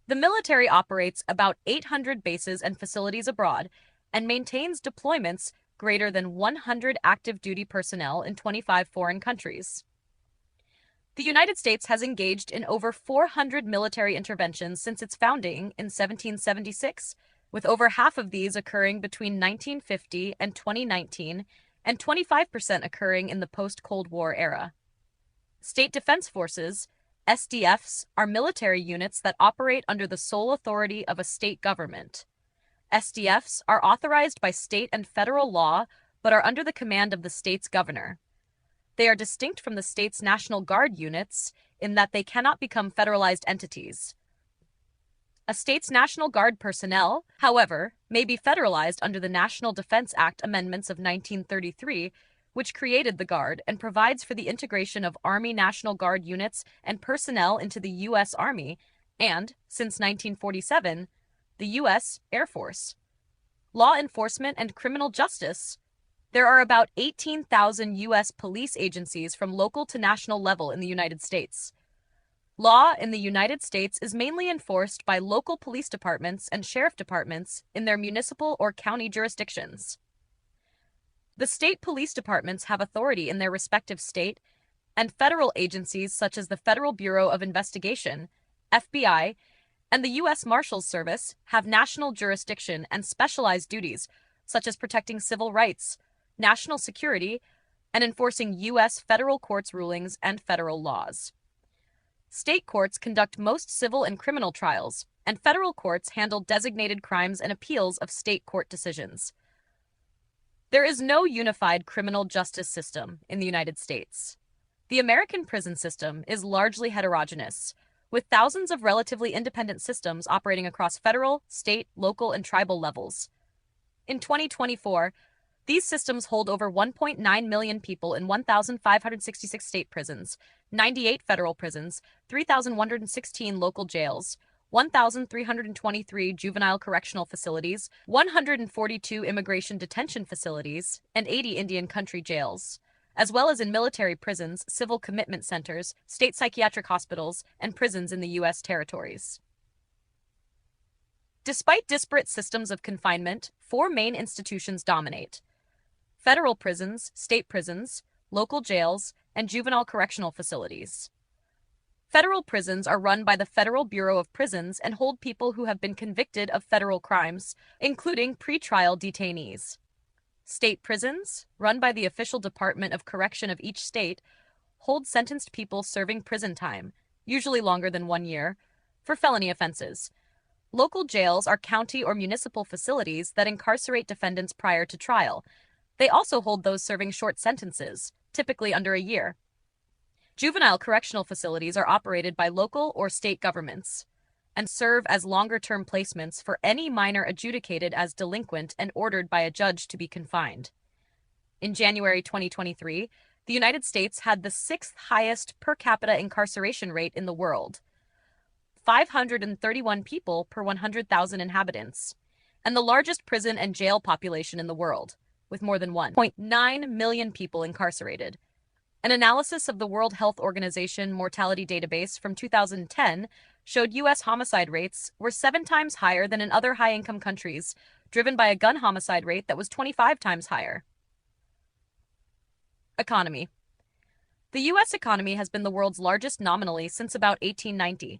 The military operates about 800 bases and facilities abroad and maintains deployments greater than 100 active duty personnel in 25 foreign countries. The United States has engaged in over 400 military interventions since its founding in 1776, with over half of these occurring between 1950 and 2019, and 25% occurring in the post-Cold War era. State Defense Forces, SDFs, are military units that operate under the sole authority of a state government. SDFs are authorized by state and federal law, but are under the command of the state's governor. They are distinct from the state's National Guard units in that they cannot become federalized entities. A state's National Guard personnel, however, may be federalized under the National Defense Act amendments of 1933, which created the Guard and provides for the integration of Army National Guard units and personnel into the U.S. Army and, since 1947, the U.S. Air Force. Law enforcement and criminal justice. There are about 18,000 U.S. police agencies from local to national level in the United States. Law in the United States is mainly enforced by local police departments and sheriff departments in their municipal or county jurisdictions. The state police departments have authority in their respective state, and federal agencies such as the Federal Bureau of Investigation, FBI, and the U.S. Marshals Service have national jurisdiction and specialized duties such as protecting civil rights, national security, and enforcing U.S. federal courts' rulings and federal laws. State courts conduct most civil and criminal trials, and federal courts handle designated crimes and appeals of state court decisions. There is no unified criminal justice system in the United States. The American prison system is largely heterogeneous, with thousands of relatively independent systems operating across federal, state, local, and tribal levels. In 2024, these systems hold over 1.9 million people in 1,566 state prisons, 98 federal prisons, 3,116 local jails, 1,323 juvenile correctional facilities, 142 immigration detention facilities, and 80 Indian country jails, as well as in military prisons, civil commitment centers, state psychiatric hospitals, and prisons in the U.S. territories. Despite disparate systems of confinement, four main institutions dominate: federal prisons, state prisons, local jails, and juvenile correctional facilities. Federal prisons are run by the Federal Bureau of Prisons and hold people who have been convicted of federal crimes, including pretrial detainees. State prisons, run by the official Department of Correction of each state, hold sentenced people serving prison time, usually longer than 1 year, for felony offenses. Local jails are county or municipal facilities that incarcerate defendants prior to trial. They also hold those serving short sentences, typically under a year. Juvenile correctional facilities are operated by local or state governments and serve as longer-term placements for any minor adjudicated as delinquent and ordered by a judge to be confined. In January 2023, the United States had the sixth highest per capita incarceration rate in the world, 531 people per 100,000 inhabitants, and the largest prison and jail population in the world, with more than 1.9 million people incarcerated. An analysis of the World Health Organization mortality database from 2010 showed U.S. homicide rates were 7 times higher than in other high-income countries, driven by a gun homicide rate that was 25 times higher. Economy. The U.S. economy has been the world's largest nominally since about 1890.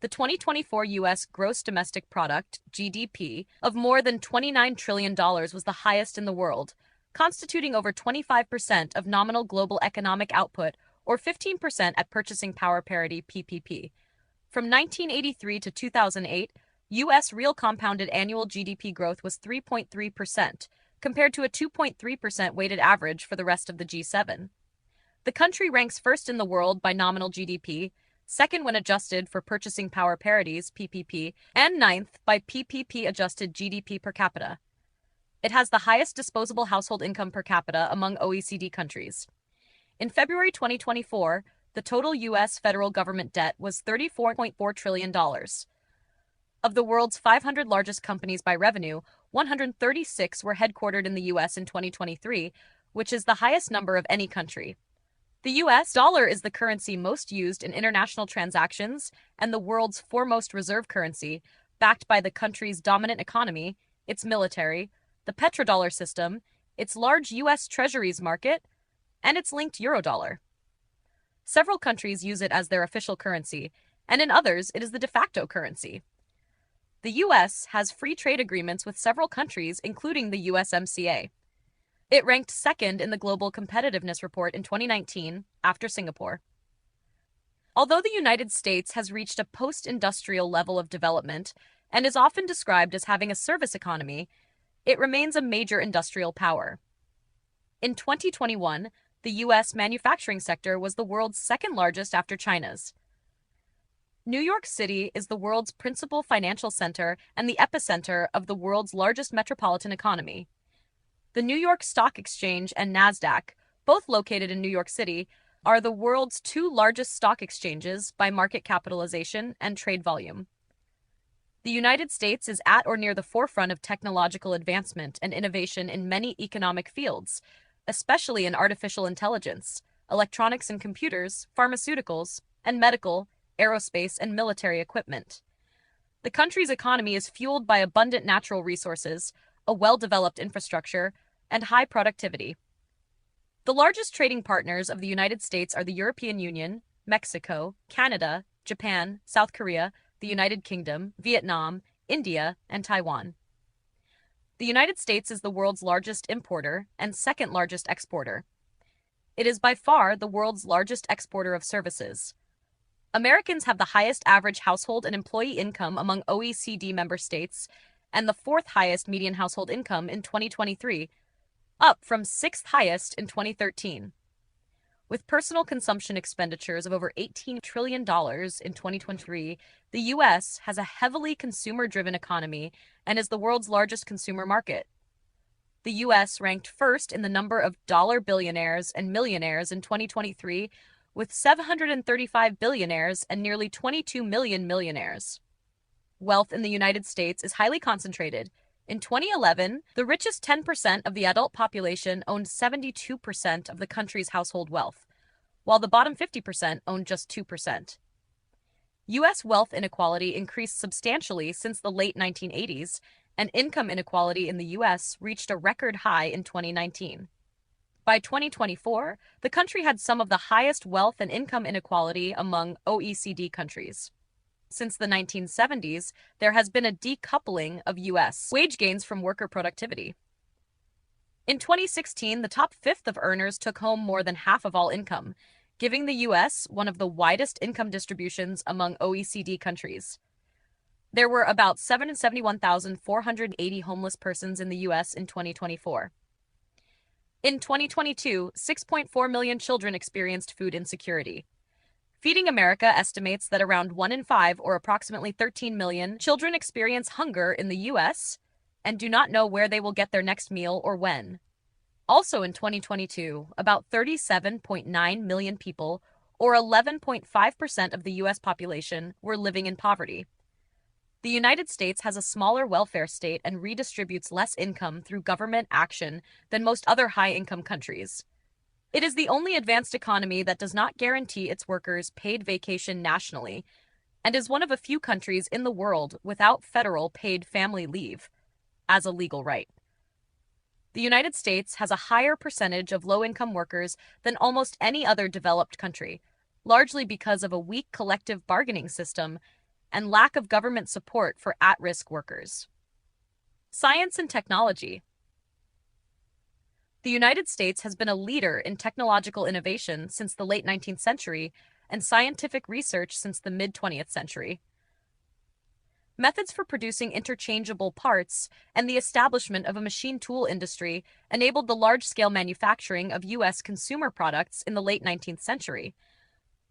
The 2024 U.S. gross domestic product, GDP, of more than $29 trillion was the highest in the world, constituting over 25% of nominal global economic output or 15% at purchasing power parity PPP. From 1983 to 2008, U.S. real compounded annual GDP growth was 3.3%, compared to a 2.3% weighted average for the rest of the G7. The country ranks first in the world by nominal GDP, second when adjusted for purchasing power parities PPP, and ninth by PPP-adjusted GDP per capita. It has the highest disposable household income per capita among OECD countries. In February 2024, the total U.S. federal government debt was $34.4 trillion. Of the world's 500 largest companies by revenue, 136 were headquartered in the U.S. in 2023, which is the highest number of any country. The U.S. dollar is the currency most used in international transactions and the world's foremost reserve currency, backed by the country's dominant economy, its military, the petrodollar system, its large U.S. Treasuries market, and its linked eurodollar. Several countries use it as their official currency, and in others it is the de facto currency. The U.S. has free trade agreements with several countries, including the USMCA. It ranked second in the Global Competitiveness Report in 2019, after Singapore. Although the United States has reached a post-industrial level of development and is often described as having a service economy, it remains a major industrial power. In 2021, the U.S. manufacturing sector was the world's second largest after China's. New York City is the world's principal financial center and the epicenter of the world's largest metropolitan economy. The New York Stock Exchange and NASDAQ, both located in New York City, are the world's two largest stock exchanges by market capitalization and trade volume. The United States is at or near the forefront of technological advancement and innovation in many economic fields, especially in artificial intelligence, electronics and computers, pharmaceuticals, and medical, aerospace, and military equipment. The country's economy is fueled by abundant natural resources, a well-developed infrastructure, and high productivity. The largest trading partners of the United States are the European Union, Mexico, Canada, Japan, South Korea, the United Kingdom, Vietnam, India, and Taiwan. The United States is the world's largest importer and second largest exporter. It is by far the world's largest exporter of services. Americans have the highest average household and employee income among OECD member states and the fourth highest median household income in 2023, up from sixth highest in 2013. With personal consumption expenditures of over $18 trillion in 2023, the U.S. has a heavily consumer-driven economy and is the world's largest consumer market. The U.S. ranked first in the number of dollar billionaires and millionaires in 2023, with 735 billionaires and nearly 22 million millionaires. Wealth in the United States is highly concentrated. In 2011, the richest 10% of the adult population owned 72% of the country's household wealth, while the bottom 50% owned just 2%. U.S. wealth inequality increased substantially since the late 1980s, and income inequality in the U.S. reached a record high in 2019. By 2024, the country had some of the highest wealth and income inequality among OECD countries. Since the 1970s, there has been a decoupling of U.S. wage gains from worker productivity. In 2016, the top fifth of earners took home more than half of all income, giving the U.S. one of the widest income distributions among OECD countries. There were about 771,480 homeless persons in the U.S. in 2024. In 2022, 6.4 million children experienced food insecurity. Feeding America estimates that around 1 in 5, or approximately 13 million, children experience hunger in the U.S. and do not know where they will get their next meal or when. Also in 2022, about 37.9 million people, or 11.5% of the U.S. population, were living in poverty. The United States has a smaller welfare state and redistributes less income through government action than most other high-income countries. It is the only advanced economy that does not guarantee its workers paid vacation nationally, and is one of a few countries in the world without federal paid family leave as a legal right. The United States has a higher percentage of low-income workers than almost any other developed country, largely because of a weak collective bargaining system and lack of government support for at-risk workers. Science and technology. The United States has been a leader in technological innovation since the late 19th century and scientific research since the mid-20th century. Methods for producing interchangeable parts and the establishment of a machine tool industry enabled the large-scale manufacturing of U.S. consumer products in the late 19th century.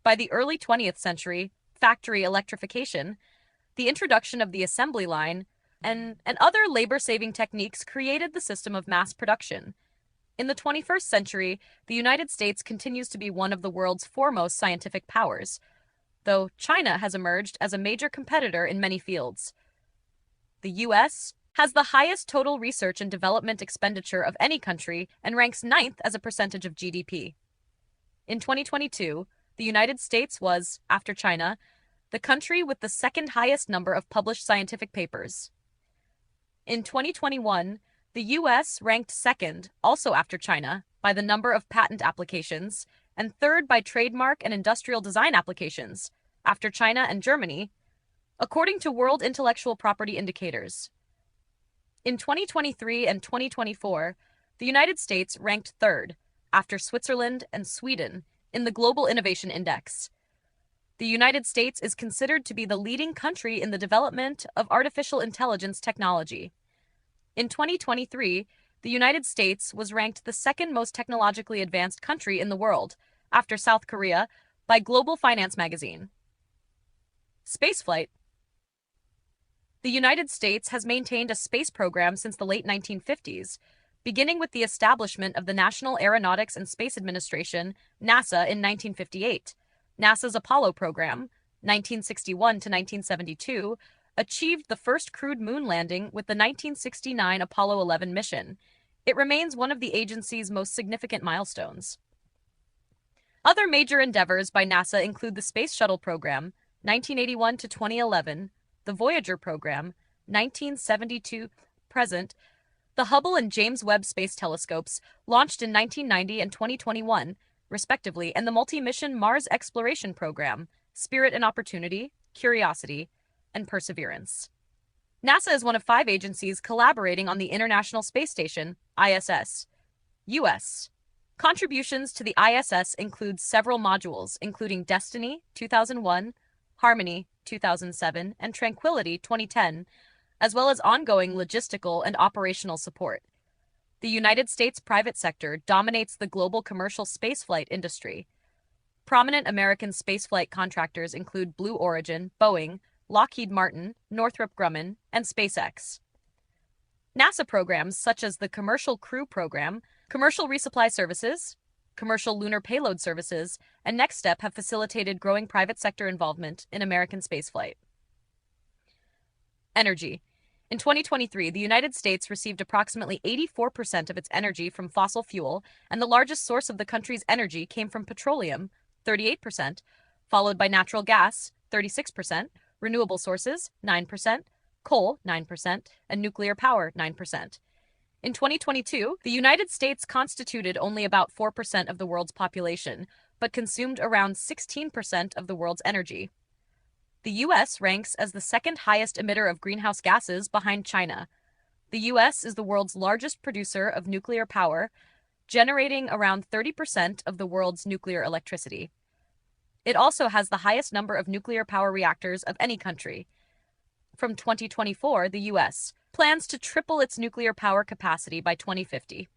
By the early 20th century, factory electrification, the introduction of the assembly line, and other labor-saving techniques created the system of mass production. In the 21st century, the United States continues to be one of the world's foremost scientific powers, though China has emerged as a major competitor in many fields. The U.S. has the highest total research and development expenditure of any country and ranks 9th as a percentage of GDP. In 2022, the United States was, after China, the country with the second highest number of published scientific papers. In 2021, the U.S. ranked second, also after China, by the number of patent applications, and third by trademark and industrial design applications, after China and Germany, according to World Intellectual Property Indicators. In 2023 and 2024, the United States ranked third, after Switzerland and Sweden, in the Global Innovation Index. The United States is considered to be the leading country in the development of artificial intelligence technology. In 2023, the United States was ranked the second most technologically advanced country in the world, after South Korea, by Global Finance magazine. Spaceflight. The United States has maintained a space program since the late 1950s, beginning with the establishment of the National Aeronautics and Space Administration, NASA, in 1958. NASA's Apollo program, 1961 to 1972, achieved the first crewed moon landing with the 1969 Apollo 11 mission. It remains one of the agency's most significant milestones. Other major endeavors by NASA include the Space Shuttle program, 1981 to 2011, the Voyager program, 1972 present, the Hubble and James Webb Space Telescopes, launched in 1990 and 2021, respectively, and the multi-mission Mars Exploration Program, Spirit and Opportunity, Curiosity, and Perseverance. NASA is one of 5 agencies collaborating on the International Space Station, ISS. U.S. Contributions to the ISS include several modules, including Destiny, 2001, Harmony, 2007, and Tranquility, 2010, as well as ongoing logistical and operational support. The United States private sector dominates the global commercial spaceflight industry. Prominent American spaceflight contractors include Blue Origin, Boeing, Lockheed Martin, Northrop Grumman, and SpaceX. NASA programs such as the Commercial Crew Program, Commercial Resupply Services, Commercial Lunar Payload Services, and Next Step have facilitated growing private sector involvement in American spaceflight. Energy. In 2023, the United States received approximately 84% of its energy from fossil fuel, and the largest source of the country's energy came from petroleum, 38%, followed by natural gas, 36%, renewable sources, 9%, coal, 9%, and nuclear power, 9%. In 2022, the United States constituted only about 4% of the world's population, but consumed around 16% of the world's energy. The U.S. ranks as the second highest emitter of greenhouse gases behind China. The U.S. is the world's largest producer of nuclear power, generating around 30% of the world's nuclear electricity. It also has the highest number of nuclear power reactors of any country. From 2024, the U.S. plans to triple its nuclear power capacity by 2050.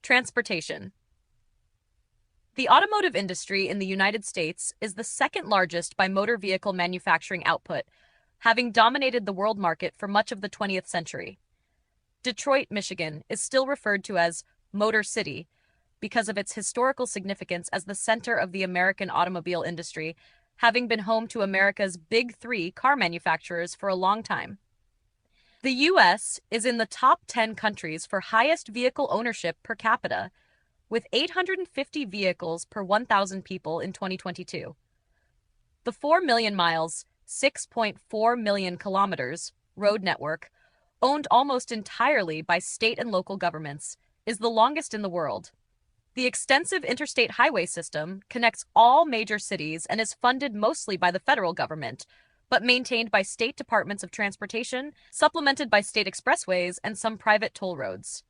Transportation. The automotive industry in the United States is the second largest by motor vehicle manufacturing output, having dominated the world market for much of the 20th century. Detroit, Michigan, is still referred to as Motor City because of its historical significance as the center of the American automobile industry, having been home to America's big three car manufacturers for a long time. The U.S. is in the top 10 countries for highest vehicle ownership per capita, with 850 vehicles per 1,000 people in 2022. The 4 million miles, 6.4 million kilometers, road network, owned almost entirely by state and local governments, is the longest in the world. The extensive interstate highway system connects all major cities and is funded mostly by the federal government, but maintained by state departments of transportation, supplemented by state expressways and some private toll roads.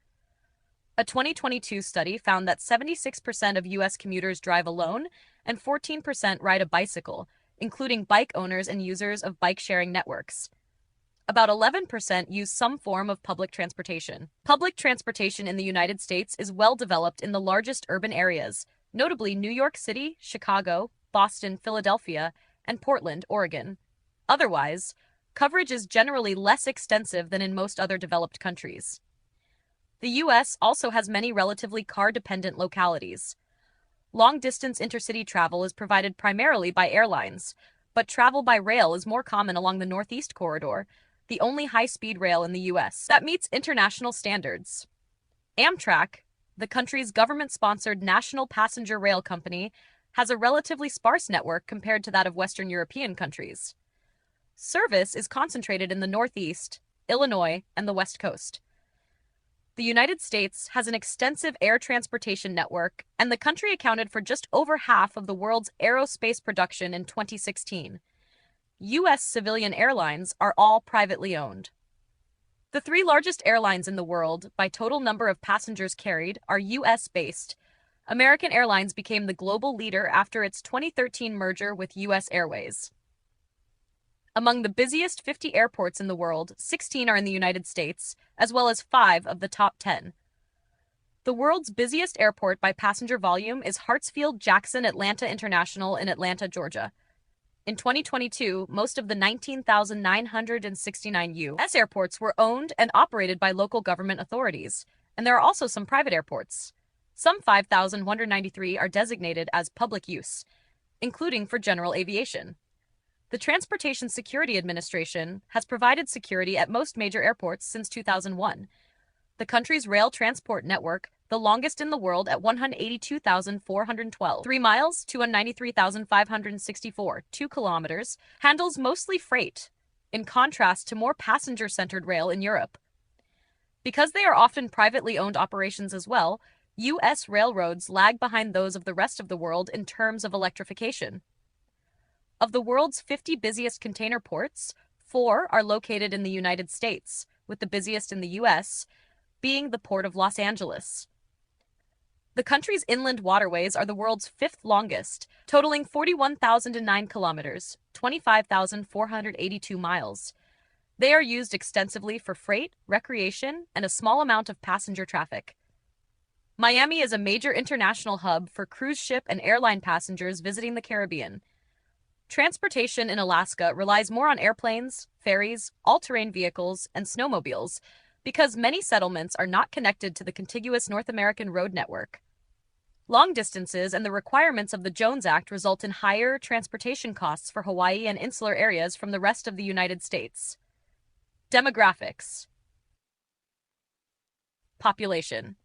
A 2022 study found that 76% of U.S. commuters drive alone and 14% ride a bicycle, including bike owners and users of bike-sharing networks. About 11% use some form of public transportation. Public transportation in the United States is well developed in the largest urban areas, notably New York City, Chicago, Boston, Philadelphia, and Portland, Oregon. Otherwise, coverage is generally less extensive than in most other developed countries. The U.S. also has many relatively car-dependent localities. Long-distance intercity travel is provided primarily by airlines, but travel by rail is more common along the Northeast Corridor, the only high-speed rail in the U.S. that meets international standards. Amtrak, the country's government-sponsored national passenger rail company, has a relatively sparse network compared to that of Western European countries. Service is concentrated in the Northeast, Illinois, and the West Coast. The United States has an extensive air transportation network, and the country accounted for just over half of the world's aerospace production in 2016. U.S. civilian airlines are all privately owned. The three largest airlines in the world by total number of passengers carried are U.S.-based. American Airlines became the global leader after its 2013 merger with U.S. Airways. Among the busiest 50 airports in the world, 16 are in the United States, as well as 5 of the top 10. The world's busiest airport by passenger volume is Hartsfield-Jackson Atlanta International in Atlanta, Georgia. In 2022, most of the 19,969 U.S. airports were owned and operated by local government authorities, and there are also some private airports. Some 5,193 are designated as public use, including for general aviation. The Transportation Security Administration has provided security at most major airports since 2001. The country's rail transport network, the longest in the world at 182,412 3 miles, 293,564 2 kilometers, handles mostly freight, in contrast to more passenger-centered rail in Europe. Because they are often privately owned operations as well, U.S. railroads lag behind those of the rest of the world in terms of electrification. Of the world's 50 busiest container ports, 4 are located in the United States, with the busiest in the U.S. being the Port of Los Angeles. The country's inland waterways are the world's 5th longest, totaling 41,009 kilometers, 25,482 miles. They are used extensively for freight, recreation, and a small amount of passenger traffic. Miami is a major international hub for cruise ship and airline passengers visiting the Caribbean. Transportation in Alaska relies more on airplanes, ferries, all-terrain vehicles, and snowmobiles because many settlements are not connected to the contiguous North American road network. Long distances and the requirements of the Jones Act result in higher transportation costs for Hawaii and insular areas from the rest of the United States. Demographics. Population.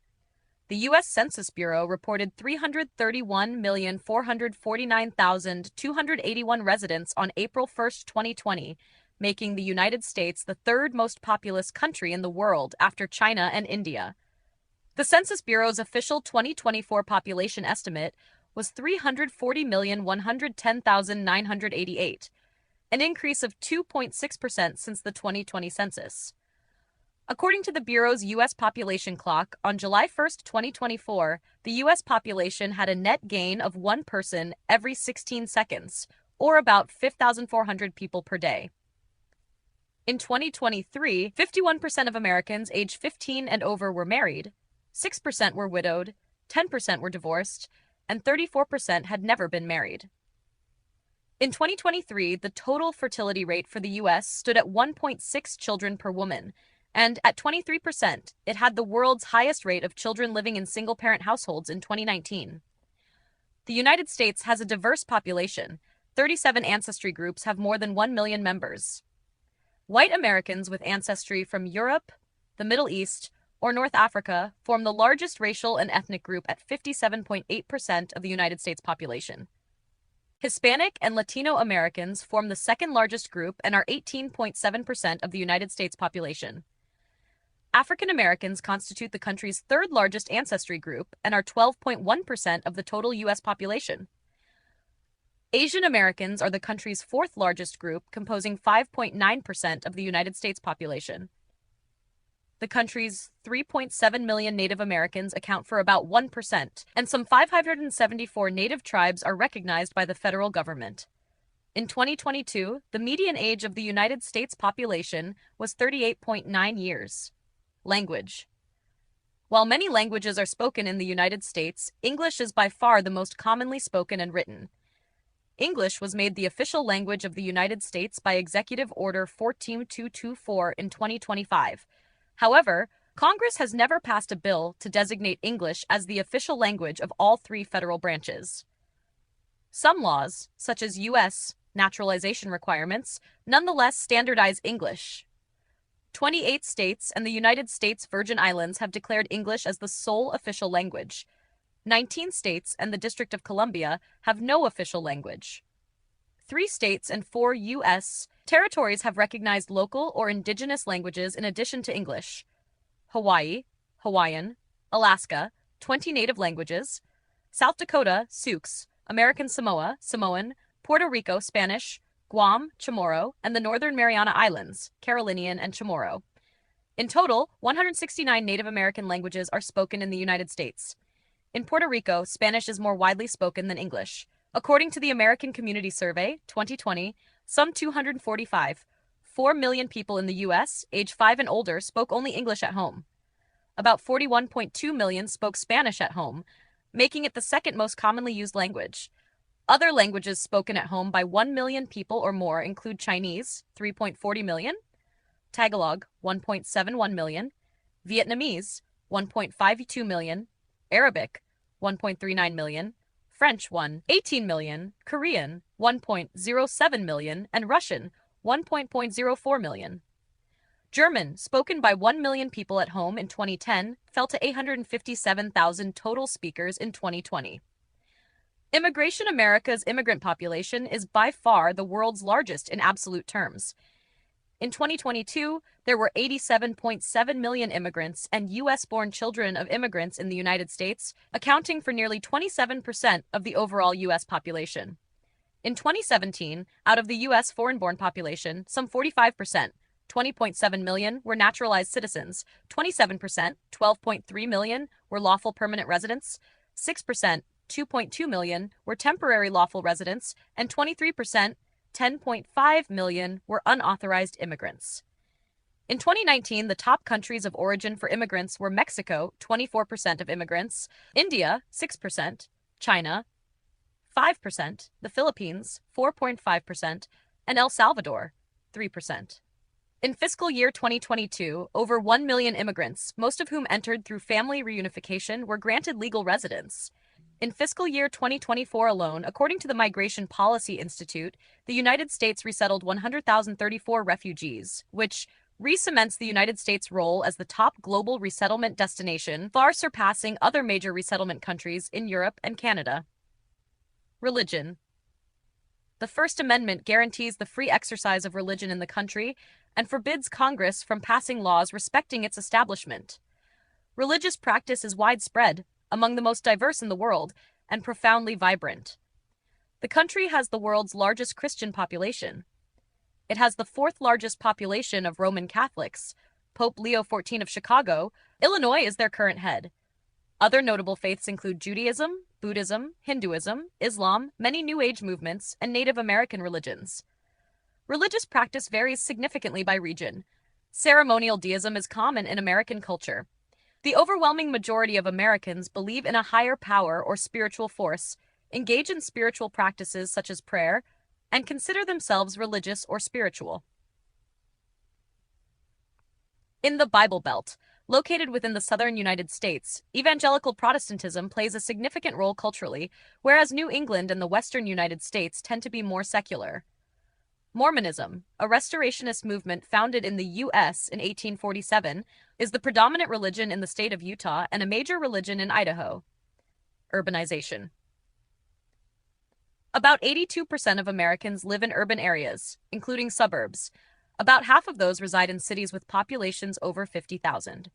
The U.S. Census Bureau reported 331,449,281 residents on April 1, 2020, making the United States the third most populous country in the world after China and India. The Census Bureau's official 2024 population estimate was 340,110,988, an increase of 2.6% since the 2020 census. According to the Bureau's U.S. population clock, on July 1, 2024, the U.S. population had a net gain of one person every 16 seconds, or about 5,400 people per day. In 2023, 51% of Americans aged 15 and over were married, 6% were widowed, 10% were divorced, and 34% had never been married. In 2023, the total fertility rate for the U.S. stood at 1.6 children per woman, and at 23%, it had the world's highest rate of children living in single-parent households in 2019. The United States has a diverse population. 37 ancestry groups have more than 1 million members. White Americans with ancestry from Europe, the Middle East, or North Africa form the largest racial and ethnic group at 57.8% of the United States population. Hispanic and Latino Americans form the second largest group and are 18.7% of the United States population. African Americans constitute the country's third largest ancestry group and are 12.1% of the total U.S. population. Asian Americans are the country's fourth largest group, composing 5.9% of the United States population. The country's 3.7 million Native Americans account for about 1%, and some 574 Native tribes are recognized by the federal government. In 2022, the median age of the United States population was 38.9 years. Language. While many languages are spoken in the United States, English is by far the most commonly spoken and written. English was made the official language of the United States by Executive Order 14224 in 2025. However, Congress has never passed a bill to designate English as the official language of all three federal branches. Some laws, such as U.S. naturalization requirements, nonetheless standardize English. 28 states and the United States Virgin Islands have declared English as the sole official language. 19 states and the District of Columbia have no official language. 3 states and 4 U.S. territories have recognized local or indigenous languages in addition to English. Hawaii, Hawaiian, Alaska, 20 native languages, South Dakota, Sioux, American Samoa, Samoan, Puerto Rico, Spanish, Guam, Chamorro, and the Northern Mariana Islands, Carolinian and Chamorro. In total, 169 Native American languages are spoken in the United States. In Puerto Rico, Spanish is more widely spoken than English. According to the American Community Survey, 2020, some 4 million people in the U.S., age 5 and older, spoke only English at home. About 41.2 million spoke Spanish at home, making it the second most commonly used language. Other languages spoken at home by 1 million people or more include Chinese, 3.40 million, Tagalog, 1.71 million, Vietnamese, 1.52 million, Arabic, 1.39 million, French, 1.18 million, Korean, 1.07 million, and Russian, 1.04 million. German, spoken by 1 million people at home in 2010, fell to 857,000 total speakers in 2020. Immigration. America's immigrant population is by far the world's largest in absolute terms. In 2022, there were 87.7 million immigrants and U.S.-born children of immigrants in the United States, accounting for nearly 27% of the overall U.S. population. In 2017, out of the U.S. foreign-born population, some 45%, 20.7 million, were naturalized citizens, 27%, 12.3 million, were lawful permanent residents, 6%, 2.2 million, were temporary lawful residents, and 23%, 10.5 million, were unauthorized immigrants. In 2019, the top countries of origin for immigrants were Mexico, 24% of immigrants, India, 6%, China, 5%, the Philippines, 4.5%, and El Salvador, 3%. In fiscal year 2022, over 1 million immigrants, most of whom entered through family reunification, were granted legal residence. In fiscal year 2024 alone, according to the Migration Policy Institute, the United States resettled 100,034 refugees, which, re-cements the United States' role as the top global resettlement destination, far surpassing other major resettlement countries in Europe and Canada. Religion. The First Amendment guarantees the free exercise of religion in the country and forbids Congress from passing laws respecting its establishment. Religious practice is widespread, among the most diverse in the world, and profoundly vibrant. The country has the world's largest Christian population. It has the fourth largest population of Roman Catholics. Pope Leo XIV of Chicago, Illinois is their current head. Other notable faiths include Judaism, Buddhism, Hinduism, Islam, many New Age movements, and Native American religions. Religious practice varies significantly by region. Ceremonial deism is common in American culture. The overwhelming majority of Americans believe in a higher power or spiritual force, engage in spiritual practices such as prayer, and consider themselves religious or spiritual. In the Bible Belt, located within the southern United States, evangelical Protestantism plays a significant role culturally, whereas New England and the western United States tend to be more secular. Mormonism, a restorationist movement founded in the U.S. in 1847, is the predominant religion in the state of Utah and a major religion in Idaho. Urbanization. About 82% of Americans live in urban areas, including suburbs. About half of those reside in cities with populations over 50,000.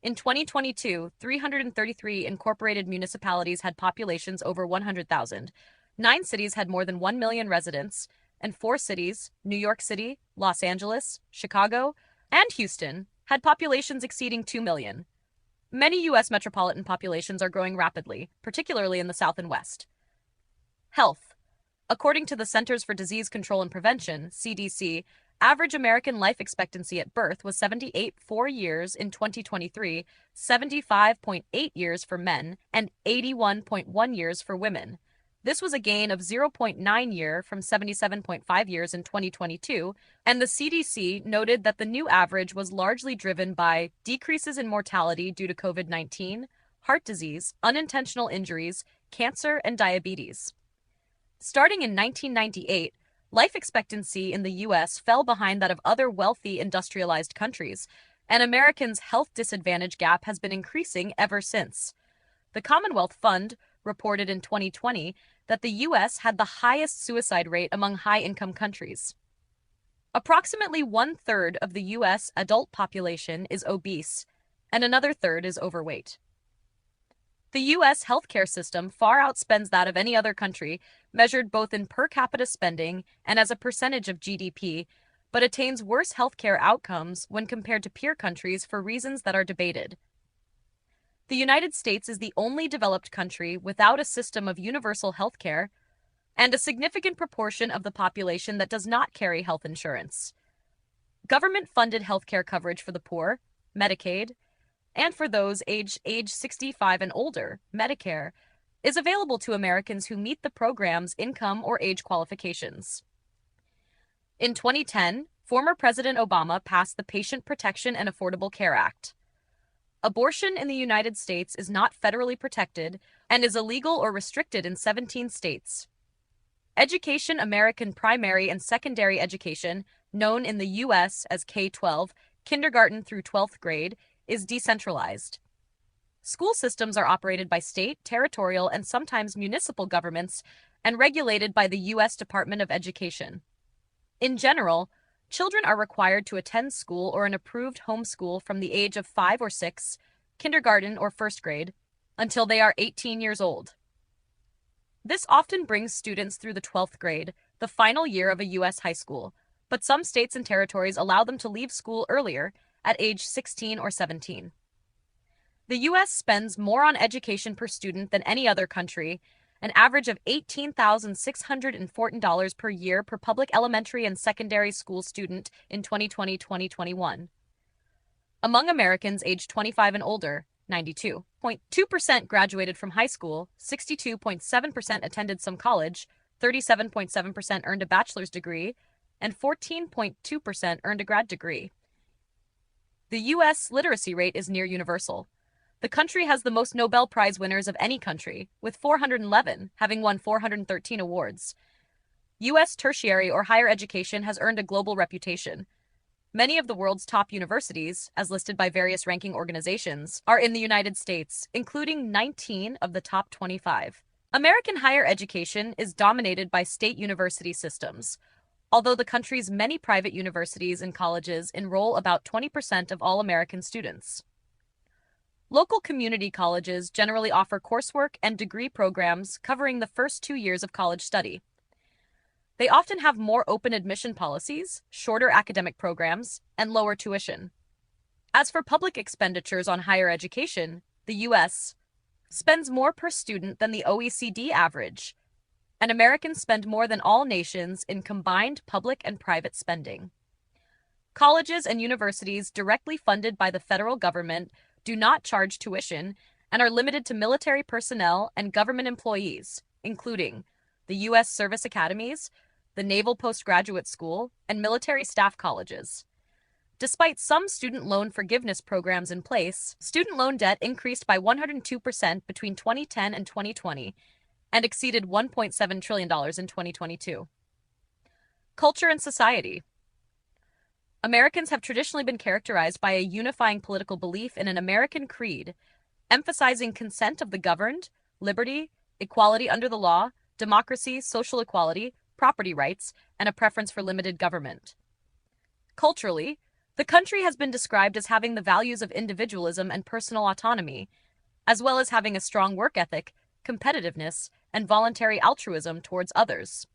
In 2022, 333 incorporated municipalities had populations over 100,000. 9 cities had more than 1 million residents, and 4 cities, New York City, Los Angeles, Chicago, and Houston, had populations exceeding 2 million. Many U.S. metropolitan populations are growing rapidly, particularly in the South and West. Health. According to the Centers for Disease Control and Prevention, CDC, average American life expectancy at birth was 78.4 years in 2023, 75.8 years for men, and 81.1 years for women. This was a gain of 0.9 year from 77.5 years in 2022, and the CDC noted that the new average was largely driven by decreases in mortality due to COVID-19, heart disease, unintentional injuries, cancer, and diabetes. Starting in 1998, life expectancy in the U.S. fell behind that of other wealthy industrialized countries, and Americans' health disadvantage gap has been increasing ever since. The Commonwealth Fund reported in 2020 that the U.S. had the highest suicide rate among high-income countries. Approximately 1/3 of the U.S. adult population is obese, and another third is overweight. The U.S. healthcare system far outspends that of any other country, measured both in per capita spending and as a percentage of GDP, but attains worse healthcare outcomes when compared to peer countries for reasons that are debated. The United States is the only developed country without a system of universal healthcare, and a significant proportion of the population that does not carry health insurance. Government-funded healthcare coverage for the poor, Medicaid, and for those age 65 and older, Medicare, is available to Americans who meet the program's income or age qualifications. In 2010, former President Obama passed the Patient Protection and Affordable Care Act. Abortion in the United States is not federally protected and is illegal or restricted in 17 states. Education, American primary and secondary education, known in the U.S. as K-12, kindergarten through 12th grade, is decentralized. School systems are operated by state, territorial, and sometimes municipal governments and regulated by the U.S. Department of Education. In general, children are required to attend school or an approved homeschool from the age of 5 or 6, kindergarten or first grade, until they are 18 years old. This often brings students through the 12th grade, the final year of a U.S. high school, but some states and territories allow them to leave school earlier, at age 16 or 17. The U.S. spends more on education per student than any other country, an average of $18,614 per year per public elementary and secondary school student in 2020-2021. Among Americans aged 25 and older, 92.2% graduated from high school, 62.7% attended some college, 37.7% earned a bachelor's degree, and 14.2% earned a grad degree. The U.S. literacy rate is near universal. The country has the most Nobel Prize winners of any country, with 411, having won 413 awards. U.S. tertiary or higher education has earned a global reputation. Many of the world's top universities, as listed by various ranking organizations, are in the United States, including 19 of the top 25. American higher education is dominated by state university systems, although the country's many private universities and colleges enroll about 20% of all American students. Local community colleges generally offer coursework and degree programs covering the first 2 years of college study. They often have more open admission policies, shorter academic programs, and lower tuition. As for public expenditures on higher education, the U.S. spends more per student than the OECD average, and Americans spend more than all nations in combined public and private spending. Colleges and universities directly funded by the federal government do not charge tuition and are limited to military personnel and government employees, including the U.S. service academies, the Naval Postgraduate School, and military staff colleges. Despite some student loan forgiveness programs in place, student loan debt increased by 102% between 2010 and 2020 and exceeded $1.7 trillion in 2022. Culture and society. Americans have traditionally been characterized by a unifying political belief in an American creed, emphasizing consent of the governed, liberty, equality under the law, democracy, social equality, property rights, and a preference for limited government. Culturally, the country has been described as having the values of individualism and personal autonomy, as well as having a strong work ethic, competitiveness, and voluntary altruism towards others.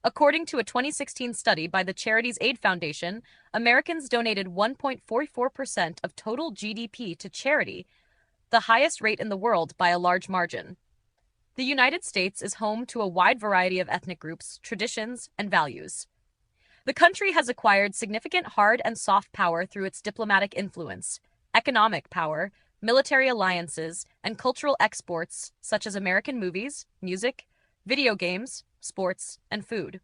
According to a 2016 study by the Charities Aid Foundation, Americans donated 1.44% of total GDP to charity, the highest rate in the world by a large margin. The United States is home to a wide variety of ethnic groups, traditions, and values. The country has acquired significant hard and soft power through its diplomatic influence, economic power, military alliances, and cultural exports such as American movies, music, video games, sports, and food.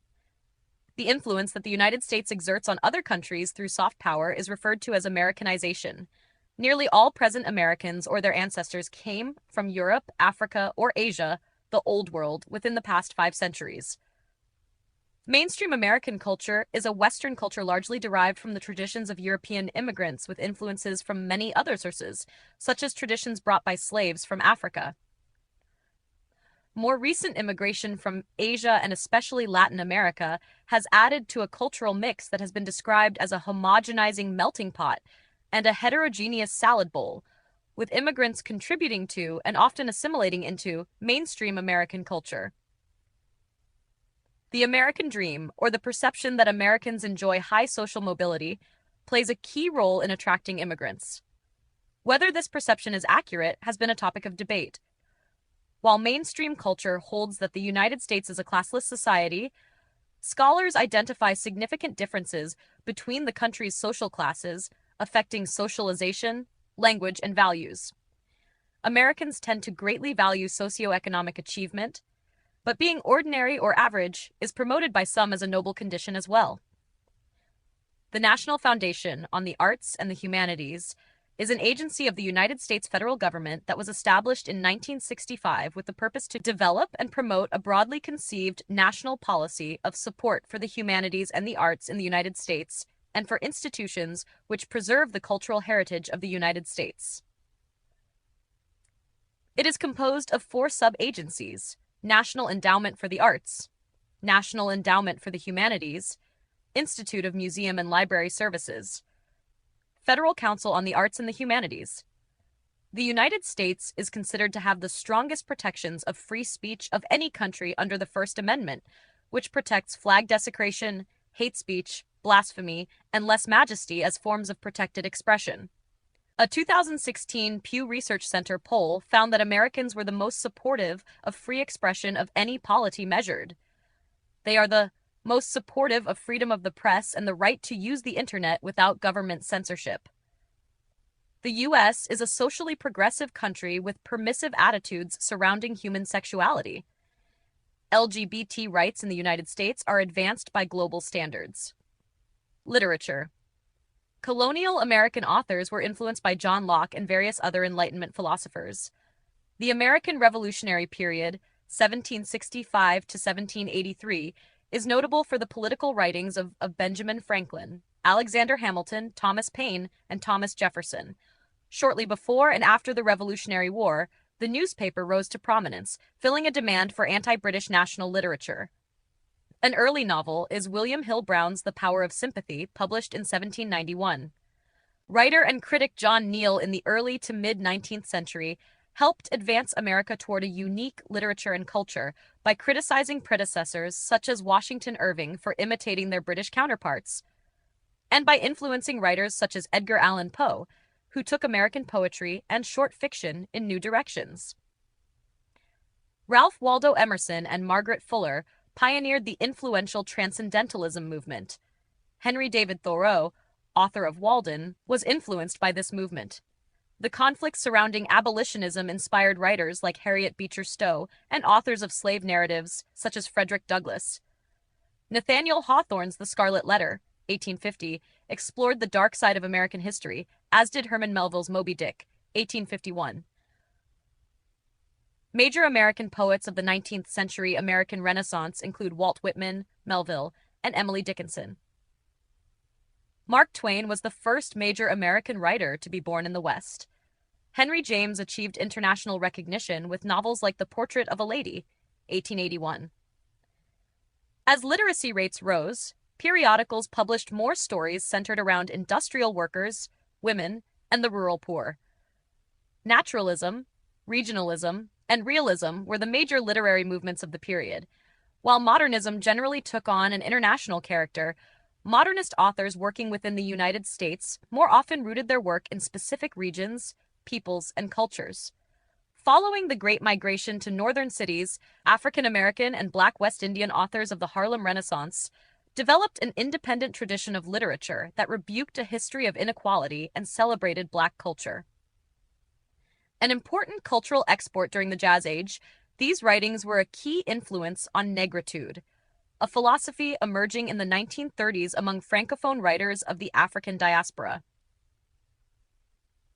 The influence that the United States exerts on other countries through soft power is referred to as Americanization. Nearly all present Americans or their ancestors came from Europe, Africa, or Asia, the Old World, within the past 5 centuries. Mainstream American culture is a Western culture largely derived from the traditions of European immigrants with influences from many other sources, such as traditions brought by slaves from Africa. More recent immigration from Asia and especially Latin America has added to a cultural mix that has been described as a homogenizing melting pot and a heterogeneous salad bowl, with immigrants contributing to and often assimilating into mainstream American culture. The American dream, or the perception that Americans enjoy high social mobility, plays a key role in attracting immigrants. Whether this perception is accurate has been a topic of debate. While mainstream culture holds that the United States is a classless society, scholars identify significant differences between the country's social classes, affecting socialization, language, and values. Americans tend to greatly value socioeconomic achievement, but being ordinary or average is promoted by some as a noble condition as well. The National Foundation on the Arts and the Humanities is an agency of the United States federal government that was established in 1965 with the purpose to develop and promote a broadly conceived national policy of support for the humanities and the arts in the United States and for institutions which preserve the cultural heritage of the United States. It is composed of 4 sub-agencies: National Endowment for the Arts, National Endowment for the Humanities, Institute of Museum and Library Services, Federal Council on the Arts and the Humanities. The United States is considered to have the strongest protections of free speech of any country under the First Amendment, which protects flag desecration, hate speech, blasphemy, and lèse majesty as forms of protected expression. A 2016 Pew Research Center poll found that Americans were the most supportive of free expression of any polity measured. They are the most supportive of freedom of the press and the right to use the internet without government censorship. The U.S. is a socially progressive country with permissive attitudes surrounding human sexuality. LGBT rights in the United States are advanced by global standards. Literature. Colonial American authors were influenced by John Locke and various other Enlightenment philosophers. The American Revolutionary period, 1765 to 1783, is notable for the political writings of Benjamin Franklin, Alexander Hamilton, Thomas Paine, and Thomas Jefferson. Shortly before and after the Revolutionary War, the newspaper rose to prominence, filling a demand for anti-British national literature. An early novel is William Hill Brown's The Power of Sympathy, published in 1791. Writer and critic John Neal in the early to mid-19th century helped advance America toward a unique literature and culture by criticizing predecessors such as Washington Irving for imitating their British counterparts, and by influencing writers such as Edgar Allan Poe, who took American poetry and short fiction in new directions. Ralph Waldo Emerson and Margaret Fuller pioneered the influential Transcendentalism movement. Henry David Thoreau, author of Walden, was influenced by this movement. The conflicts surrounding abolitionism inspired writers like Harriet Beecher Stowe and authors of slave narratives such as Frederick Douglass. Nathaniel Hawthorne's The Scarlet Letter, 1850, explored the dark side of American history, as did Herman Melville's Moby Dick, 1851. Major American poets of the 19th century American Renaissance include Walt Whitman, Melville, and Emily Dickinson. Mark Twain was the first major American writer to be born in the West. Henry James achieved international recognition with novels like The Portrait of a Lady, 1881. As literacy rates rose, periodicals published more stories centered around industrial workers, women, and the rural poor. Naturalism, regionalism, and realism were the major literary movements of the period. While modernism generally took on an international character, modernist authors working within the United States more often rooted their work in specific regions, peoples, and cultures. Following the Great Migration to northern cities, African American and Black West Indian authors of the Harlem Renaissance developed an independent tradition of literature that rebuked a history of inequality and celebrated Black culture. An important cultural export during the Jazz Age, these writings were a key influence on negritude, a philosophy emerging in the 1930s among Francophone writers of the African diaspora.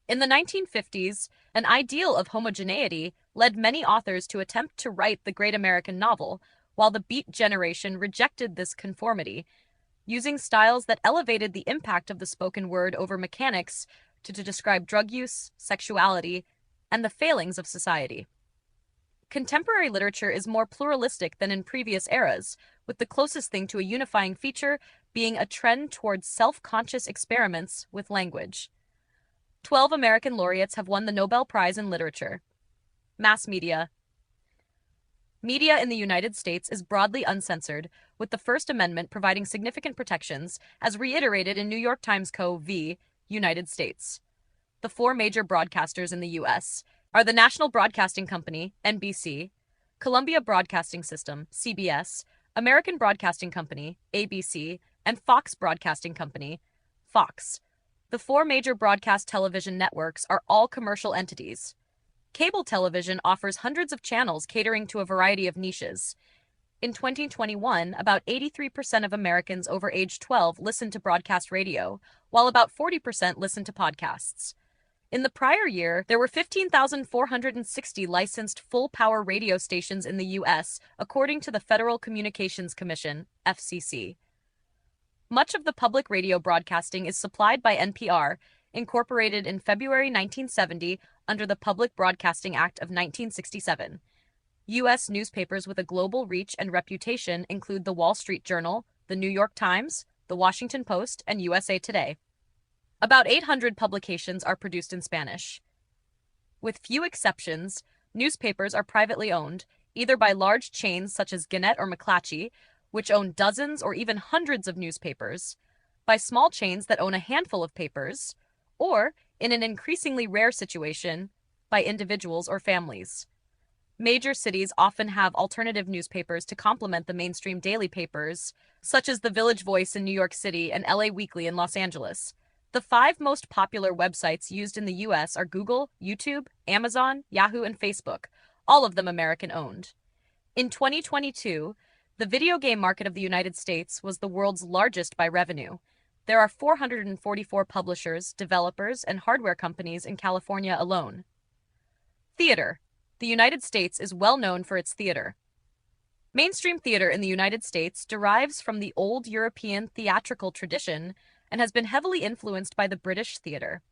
In the 1950s, an ideal of homogeneity led many authors to attempt to write the great American novel, while the Beat generation rejected this conformity, using styles that elevated the impact of the spoken word over mechanics to describe drug use, sexuality, and the failings of society. Contemporary literature is more pluralistic than in previous eras, with the closest thing to a unifying feature being a trend towards self-conscious experiments with language. 12 American laureates have won the Nobel Prize in Literature. Mass media. Media in the United States is broadly uncensored, with the First Amendment providing significant protections, as reiterated in New York Times Co. v. United States. The four major broadcasters in the U.S. are the National Broadcasting Company, NBC, Columbia Broadcasting System, CBS, American Broadcasting Company, ABC, and Fox Broadcasting Company, Fox. The four major broadcast television networks are all commercial entities. Cable television offers hundreds of channels catering to a variety of niches. In 2021, about 83% of Americans over age 12 listen to broadcast radio, while about 40% listen to podcasts. In the prior year, there were 15,460 licensed full-power radio stations in the U.S., according to the Federal Communications Commission, FCC. Much of the public radio broadcasting is supplied by NPR, incorporated in February 1970 under the Public Broadcasting Act of 1967. U.S. newspapers with a global reach and reputation include The Wall Street Journal, The New York Times, The Washington Post, and USA Today. About 800 publications are produced in Spanish. With few exceptions, newspapers are privately owned, either by large chains such as Gannett or McClatchy, which own dozens or even hundreds of newspapers, by small chains that own a handful of papers, or, in an increasingly rare situation, by individuals or families. Major cities often have alternative newspapers to complement the mainstream daily papers, such as the Village Voice in New York City and LA Weekly in Los Angeles. The 5 most popular websites used in the U.S. are Google, YouTube, Amazon, Yahoo, and Facebook, all of them American-owned. In 2022, the video game market of the United States was the world's largest by revenue. There are 444 publishers, developers, and hardware companies in California alone. Theater. The United States is well known for its theater. Mainstream theater in the United States derives from the old European theatrical tradition and has been heavily influenced by the British theater.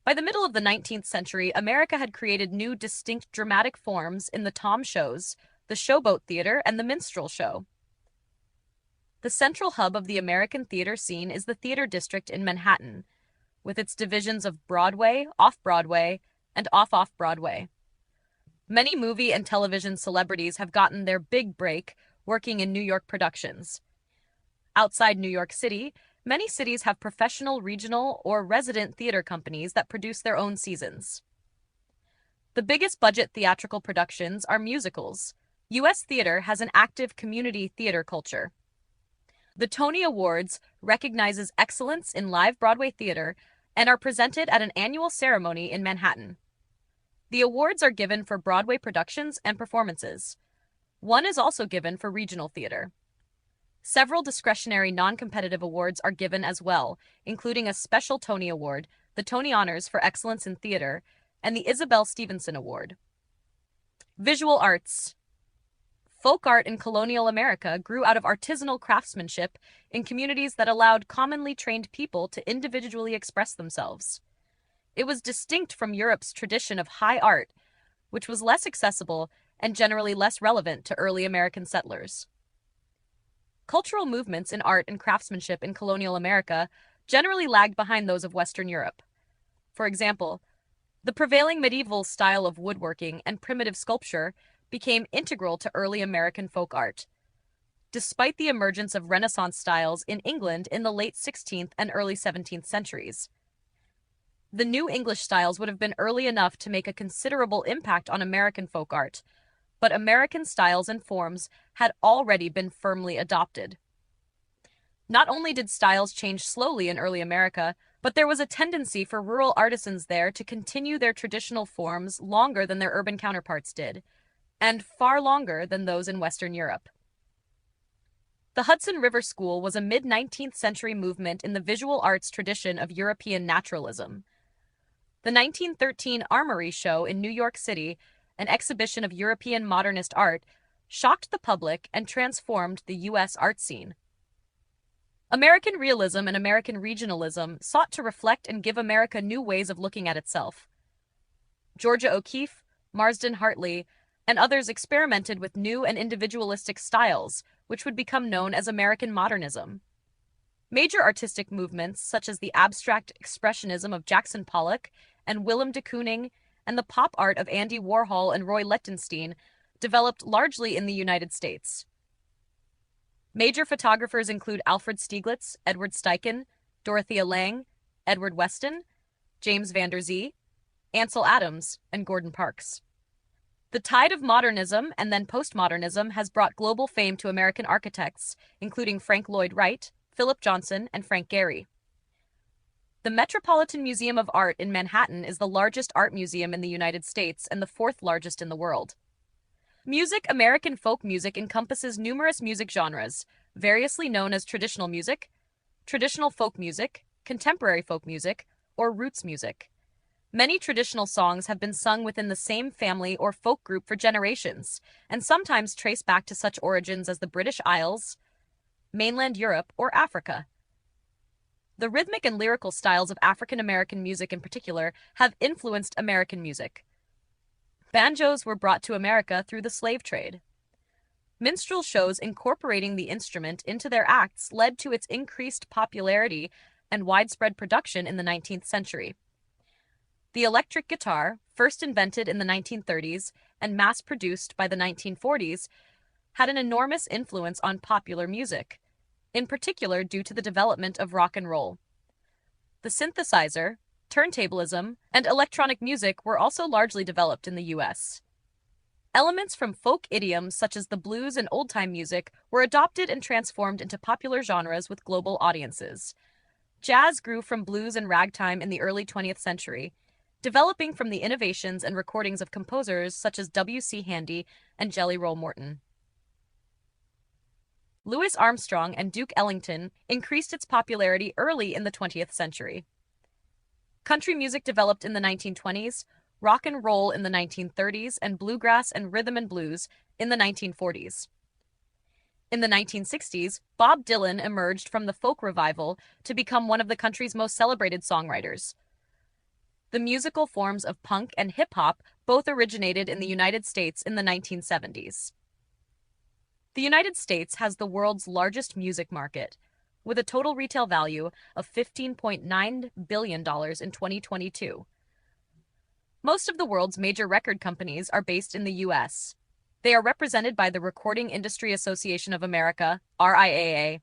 By the middle of the 19th century, America had created new distinct dramatic forms in the Tom shows, the showboat theater, and the minstrel show. The central hub of the American theater scene is the theater district in Manhattan, with its divisions of Broadway, Off-Broadway, and Off-Off-Broadway. Many movie and television celebrities have gotten their big break working in New York productions. Outside New York City, many cities have professional, regional, or resident theater companies that produce their own seasons. The biggest budget theatrical productions are musicals. U.S. theater has an active community theater culture. The Tony Awards recognizes excellence in live Broadway theater and are presented at an annual ceremony in Manhattan. The awards are given for Broadway productions and performances. One is also given for regional theater. Several discretionary non-competitive awards are given as well, including a special Tony Award, the Tony Honors for Excellence in Theater, and the Isabel Stevenson Award. Visual arts. Folk art in colonial America grew out of artisanal craftsmanship in communities that allowed commonly trained people to individually express themselves. It was distinct from Europe's tradition of high art, which was less accessible and generally less relevant to early American settlers. Cultural movements in art and craftsmanship in colonial America generally lagged behind those of Western Europe. For example, the prevailing medieval style of woodworking and primitive sculpture became integral to early American folk art, despite the emergence of Renaissance styles in England in the late 16th and early 17th centuries. The New English styles would have been early enough to make a considerable impact on American folk art, but American styles and forms had already been firmly adopted. Not only did styles change slowly in early America, but there was a tendency for rural artisans there to continue their traditional forms longer than their urban counterparts did, and far longer than those in Western Europe. The Hudson River School was a mid-19th century movement in the visual arts tradition of European naturalism. The 1913 Armory Show in New York City, an exhibition of European modernist art, shocked the public and transformed the U.S. art scene. American realism and American regionalism sought to reflect and give America new ways of looking at itself. Georgia O'Keeffe, Marsden Hartley, and others experimented with new and individualistic styles, which would become known as American modernism. Major artistic movements, such as the abstract expressionism of Jackson Pollock and Willem de Kooning, and the pop art of Andy Warhol and Roy Lichtenstein, developed largely in the United States. Major photographers include Alfred Stieglitz, Edward Steichen, Dorothea Lange, Edward Weston, James Van der Zee, Ansel Adams, and Gordon Parks. The tide of modernism and then postmodernism has brought global fame to American architects, including Frank Lloyd Wright, Philip Johnson, and Frank Gehry. The Metropolitan Museum of Art in Manhattan is the largest art museum in the United States and the fourth largest in the world. Music. American folk music encompasses numerous music genres, variously known as traditional music, traditional folk music, contemporary folk music, or roots music. Many traditional songs have been sung within the same family or folk group for generations, and sometimes trace back to such origins as the British Isles, mainland Europe, or Africa. The rhythmic and lyrical styles of African American music in particular have influenced American music. Banjos were brought to America through the slave trade. Minstrel shows incorporating the instrument into their acts led to its increased popularity and widespread production in the 19th century. The electric guitar, first invented in the 1930s and mass-produced by the 1940s, had an enormous influence on popular music, in particular due to the development of rock and roll. The synthesizer, turntablism, and electronic music were also largely developed in the U.S. Elements from folk idioms such as the blues and old-time music were adopted and transformed into popular genres with global audiences. Jazz grew from blues and ragtime in the early 20th century, developing from the innovations and recordings of composers such as W.C. Handy and Jelly Roll Morton. Louis Armstrong and Duke Ellington increased its popularity early in the 20th century. Country music developed in the 1920s, rock and roll in the 1930s, and bluegrass and rhythm and blues in the 1940s. In the 1960s, Bob Dylan emerged from the folk revival to become one of the country's most celebrated songwriters. The musical forms of punk and hip hop both originated in the United States in the 1970s. The United States has the world's largest music market, with a total retail value of $15.9 billion in 2022. Most of the world's major record companies are based in the U.S. They are represented by the Recording Industry Association of America, RIAA.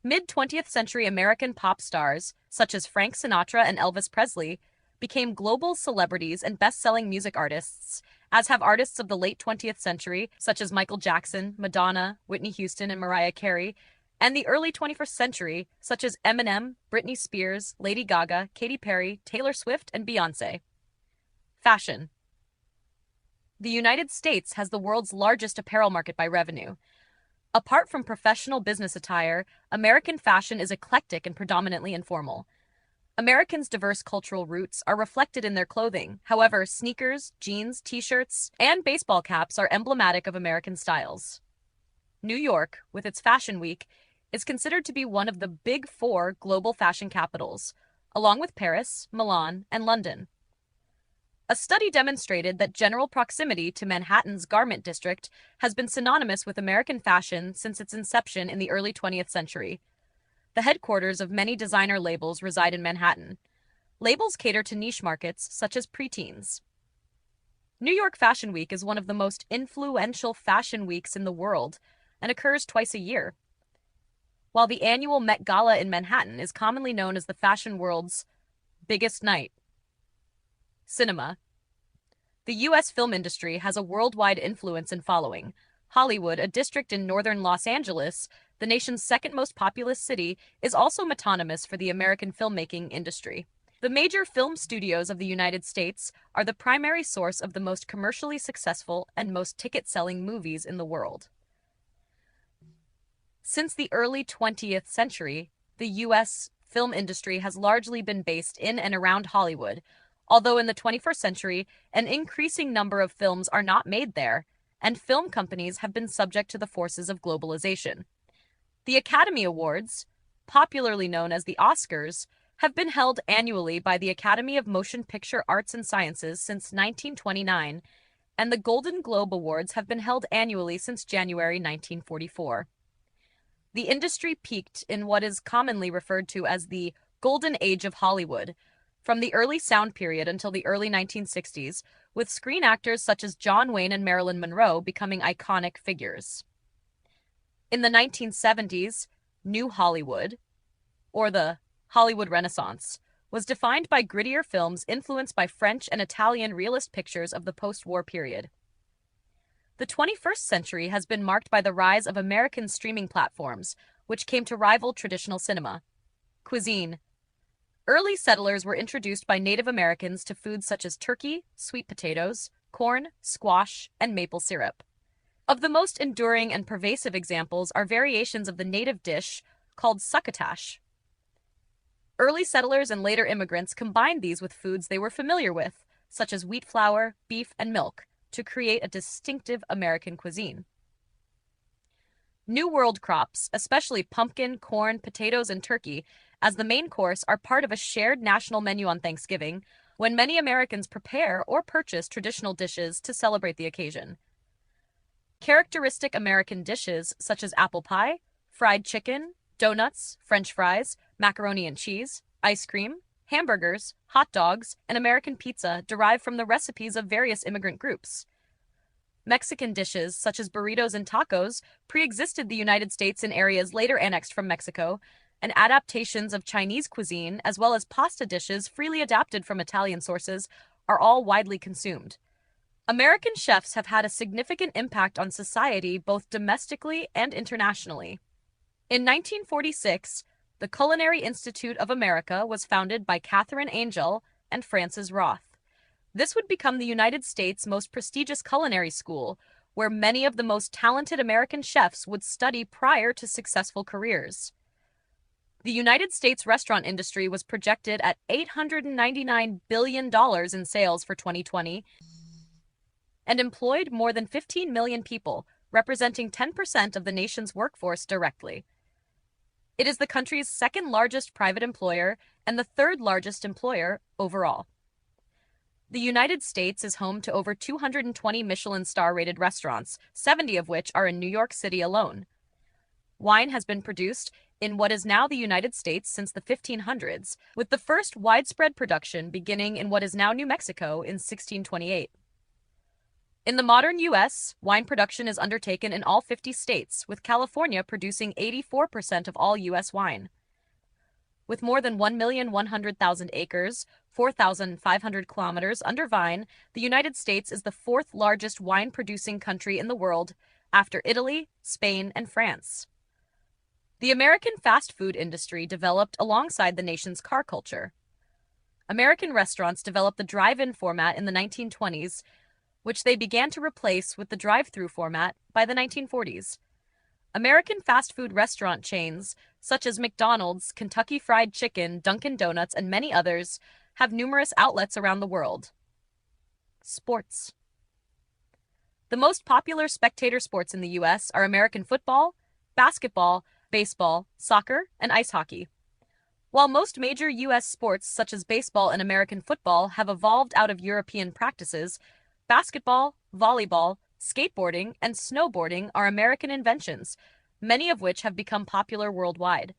Mid-20th century American pop stars, such as Frank Sinatra and Elvis Presley, became global celebrities and best-selling music artists, as have artists of the late 20th century, such as Michael Jackson, Madonna, Whitney Houston, and Mariah Carey, and the early 21st century, such as Eminem, Britney Spears, Lady Gaga, Katy Perry, Taylor Swift, and Beyoncé. Fashion. The United States has the world's largest apparel market by revenue. Apart from professional business attire, American fashion is eclectic and predominantly informal. Americans' diverse cultural roots are reflected in their clothing. However, sneakers, jeans, t-shirts, and baseball caps are emblematic of American styles. New York, with its Fashion Week, is considered to be one of the big four global fashion capitals, along with Paris, Milan, and London. A study demonstrated that general proximity to Manhattan's garment district has been synonymous with American fashion since its inception in the early 20th century. The headquarters of many designer labels reside in Manhattan. Labels cater to niche markets such as preteens. New York Fashion Week is one of the most influential fashion weeks in the world and occurs twice a year. While the annual Met Gala in Manhattan is commonly known as the fashion world's biggest night. Cinema. The U.S. film industry has a worldwide influence and following. Hollywood, a district in northern Los Angeles, the nation's second most populous city, is also metonymous for the American filmmaking industry. The major film studios of the United States are the primary source of the most commercially successful and most ticket-selling movies in the world. Since the early 20th century, the U.S. film industry has largely been based in and around Hollywood, although in the 21st century, an increasing number of films are not made there, and film companies have been subject to the forces of globalization. The Academy Awards, popularly known as the Oscars, have been held annually by the Academy of Motion Picture Arts and Sciences since 1929, and the Golden Globe Awards have been held annually since January 1944. The industry peaked in what is commonly referred to as the Golden Age of Hollywood, from the early sound period until the early 1960s, with screen actors such as John Wayne and Marilyn Monroe becoming iconic figures. In the 1970s, New Hollywood, or the Hollywood Renaissance, was defined by grittier films influenced by French and Italian realist pictures of the post-war period. The 21st century has been marked by the rise of American streaming platforms, which came to rival traditional cinema. Cuisine. Early settlers were introduced by Native Americans to foods such as turkey, sweet potatoes, corn, squash, and maple syrup. Of the most enduring and pervasive examples are variations of the native dish called succotash. Early settlers and later immigrants combined these with foods they were familiar with, such as wheat flour, beef, and milk, to create a distinctive American cuisine. New World crops, especially pumpkin, corn, potatoes, and turkey, as the main course are part of a shared national menu on Thanksgiving, when many Americans prepare or purchase traditional dishes to celebrate the occasion. Characteristic American dishes such as apple pie, fried chicken, donuts, French fries, macaroni and cheese, ice cream, hamburgers, hot dogs, and American pizza derive from the recipes of various immigrant groups. Mexican dishes such as burritos and tacos pre-existed the United States in areas later annexed from Mexico, and adaptations of Chinese cuisine, as well as pasta dishes freely adapted from Italian sources, are all widely consumed. American chefs have had a significant impact on society both domestically and internationally. In 1946, the Culinary Institute of America was founded by Catherine Angel and Frances Roth. This would become the United States' most prestigious culinary school, where many of the most talented American chefs would study prior to successful careers. The United States restaurant industry was projected at $899 billion in sales for 2020. and employed more than 15 million people, representing 10% of the nation's workforce directly. It is the country's second largest private employer and the third largest employer overall. The United States is home to over 220 Michelin star-rated restaurants, 70 of which are in New York City alone. Wine has been produced in what is now the United States since the 1500s, with the first widespread production beginning in what is now New Mexico in 1628. In the modern U.S., wine production is undertaken in all 50 states, with California producing 84% of all U.S. wine. With more than 1,100,000 acres, 4,500 kilometers under vine, the United States is the fourth largest wine-producing country in the world, after Italy, Spain, and France. The American fast food industry developed alongside the nation's car culture. American restaurants developed the drive-in format in the 1920s, which they began to replace with the drive-through format by the 1940s. American fast food restaurant chains, such as McDonald's, Kentucky Fried Chicken, Dunkin' Donuts, and many others, have numerous outlets around the world. Sports. The most popular spectator sports in the U.S. are American football, basketball, baseball, soccer, and ice hockey. While most major U.S. sports such as baseball and American football have evolved out of European practices, basketball, volleyball, skateboarding, and snowboarding are American inventions, many of which have become popular worldwide.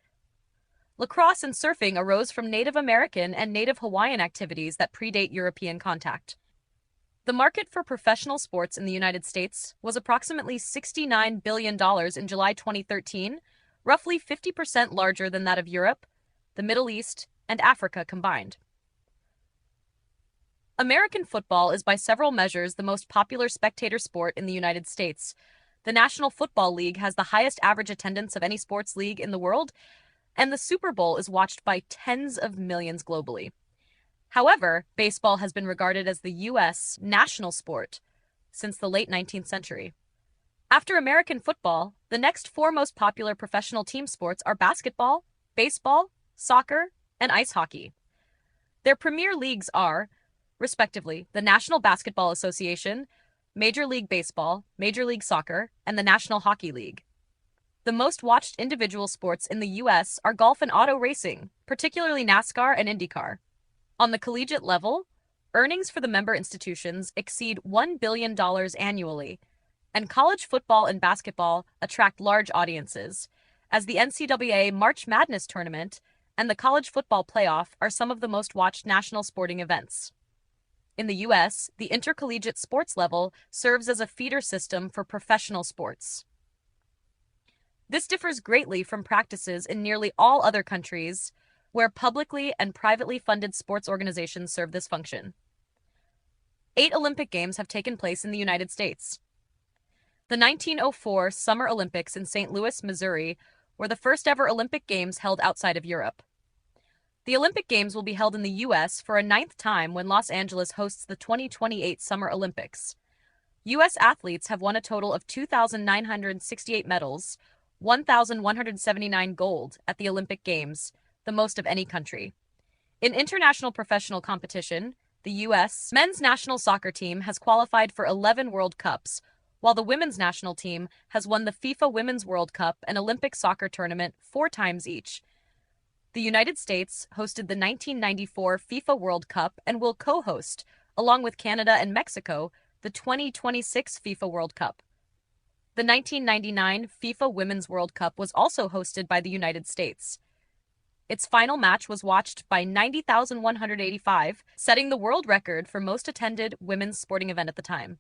Lacrosse and surfing arose from Native American and Native Hawaiian activities that predate European contact. The market for professional sports in the United States was approximately $69 billion in July 2013, roughly 50% larger than that of Europe, the Middle East, and Africa combined. American football is by several measures the most popular spectator sport in the United States. The National Football League has the highest average attendance of any sports league in the world, and the Super Bowl is watched by tens of millions globally. However, baseball has been regarded as the U.S. national sport since the late 19th century. After American football, the next four most popular professional team sports are basketball, baseball, soccer, and ice hockey. Their premier leagues are, respectively, the National Basketball Association, Major League Baseball, Major League Soccer, and the National Hockey League. The most watched individual sports in the U.S. are golf and auto racing, particularly NASCAR and IndyCar. On the collegiate level, earnings for the member institutions exceed $1 billion annually, and college football and basketball attract large audiences, as the NCAA March Madness tournament and the college football playoff are some of the most watched national sporting events. In the U.S., the intercollegiate sports level serves as a feeder system for professional sports. This differs greatly from practices in nearly all other countries where publicly and privately funded sports organizations serve this function. 8 Olympic Games have taken place in the United States. The 1904 Summer Olympics in St. Louis, Missouri, were the first ever Olympic Games held outside of Europe. The Olympic Games will be held in the U.S. for a 9th time when Los Angeles hosts the 2028 Summer Olympics. U.S. athletes have won a total of 2,968 medals, 1,179 gold at the Olympic Games, the most of any country. In international professional competition, the U.S. men's national soccer team has qualified for 11 World Cups, while the women's national team has won the FIFA Women's World Cup and Olympic soccer tournament 4 times each. The United States hosted the 1994 FIFA World Cup and will co-host, along with Canada and Mexico, the 2026 FIFA World Cup. The 1999 FIFA Women's World Cup was also hosted by the United States. Its final match was watched by 90,185, setting the world record for most attended women's sporting event at the time.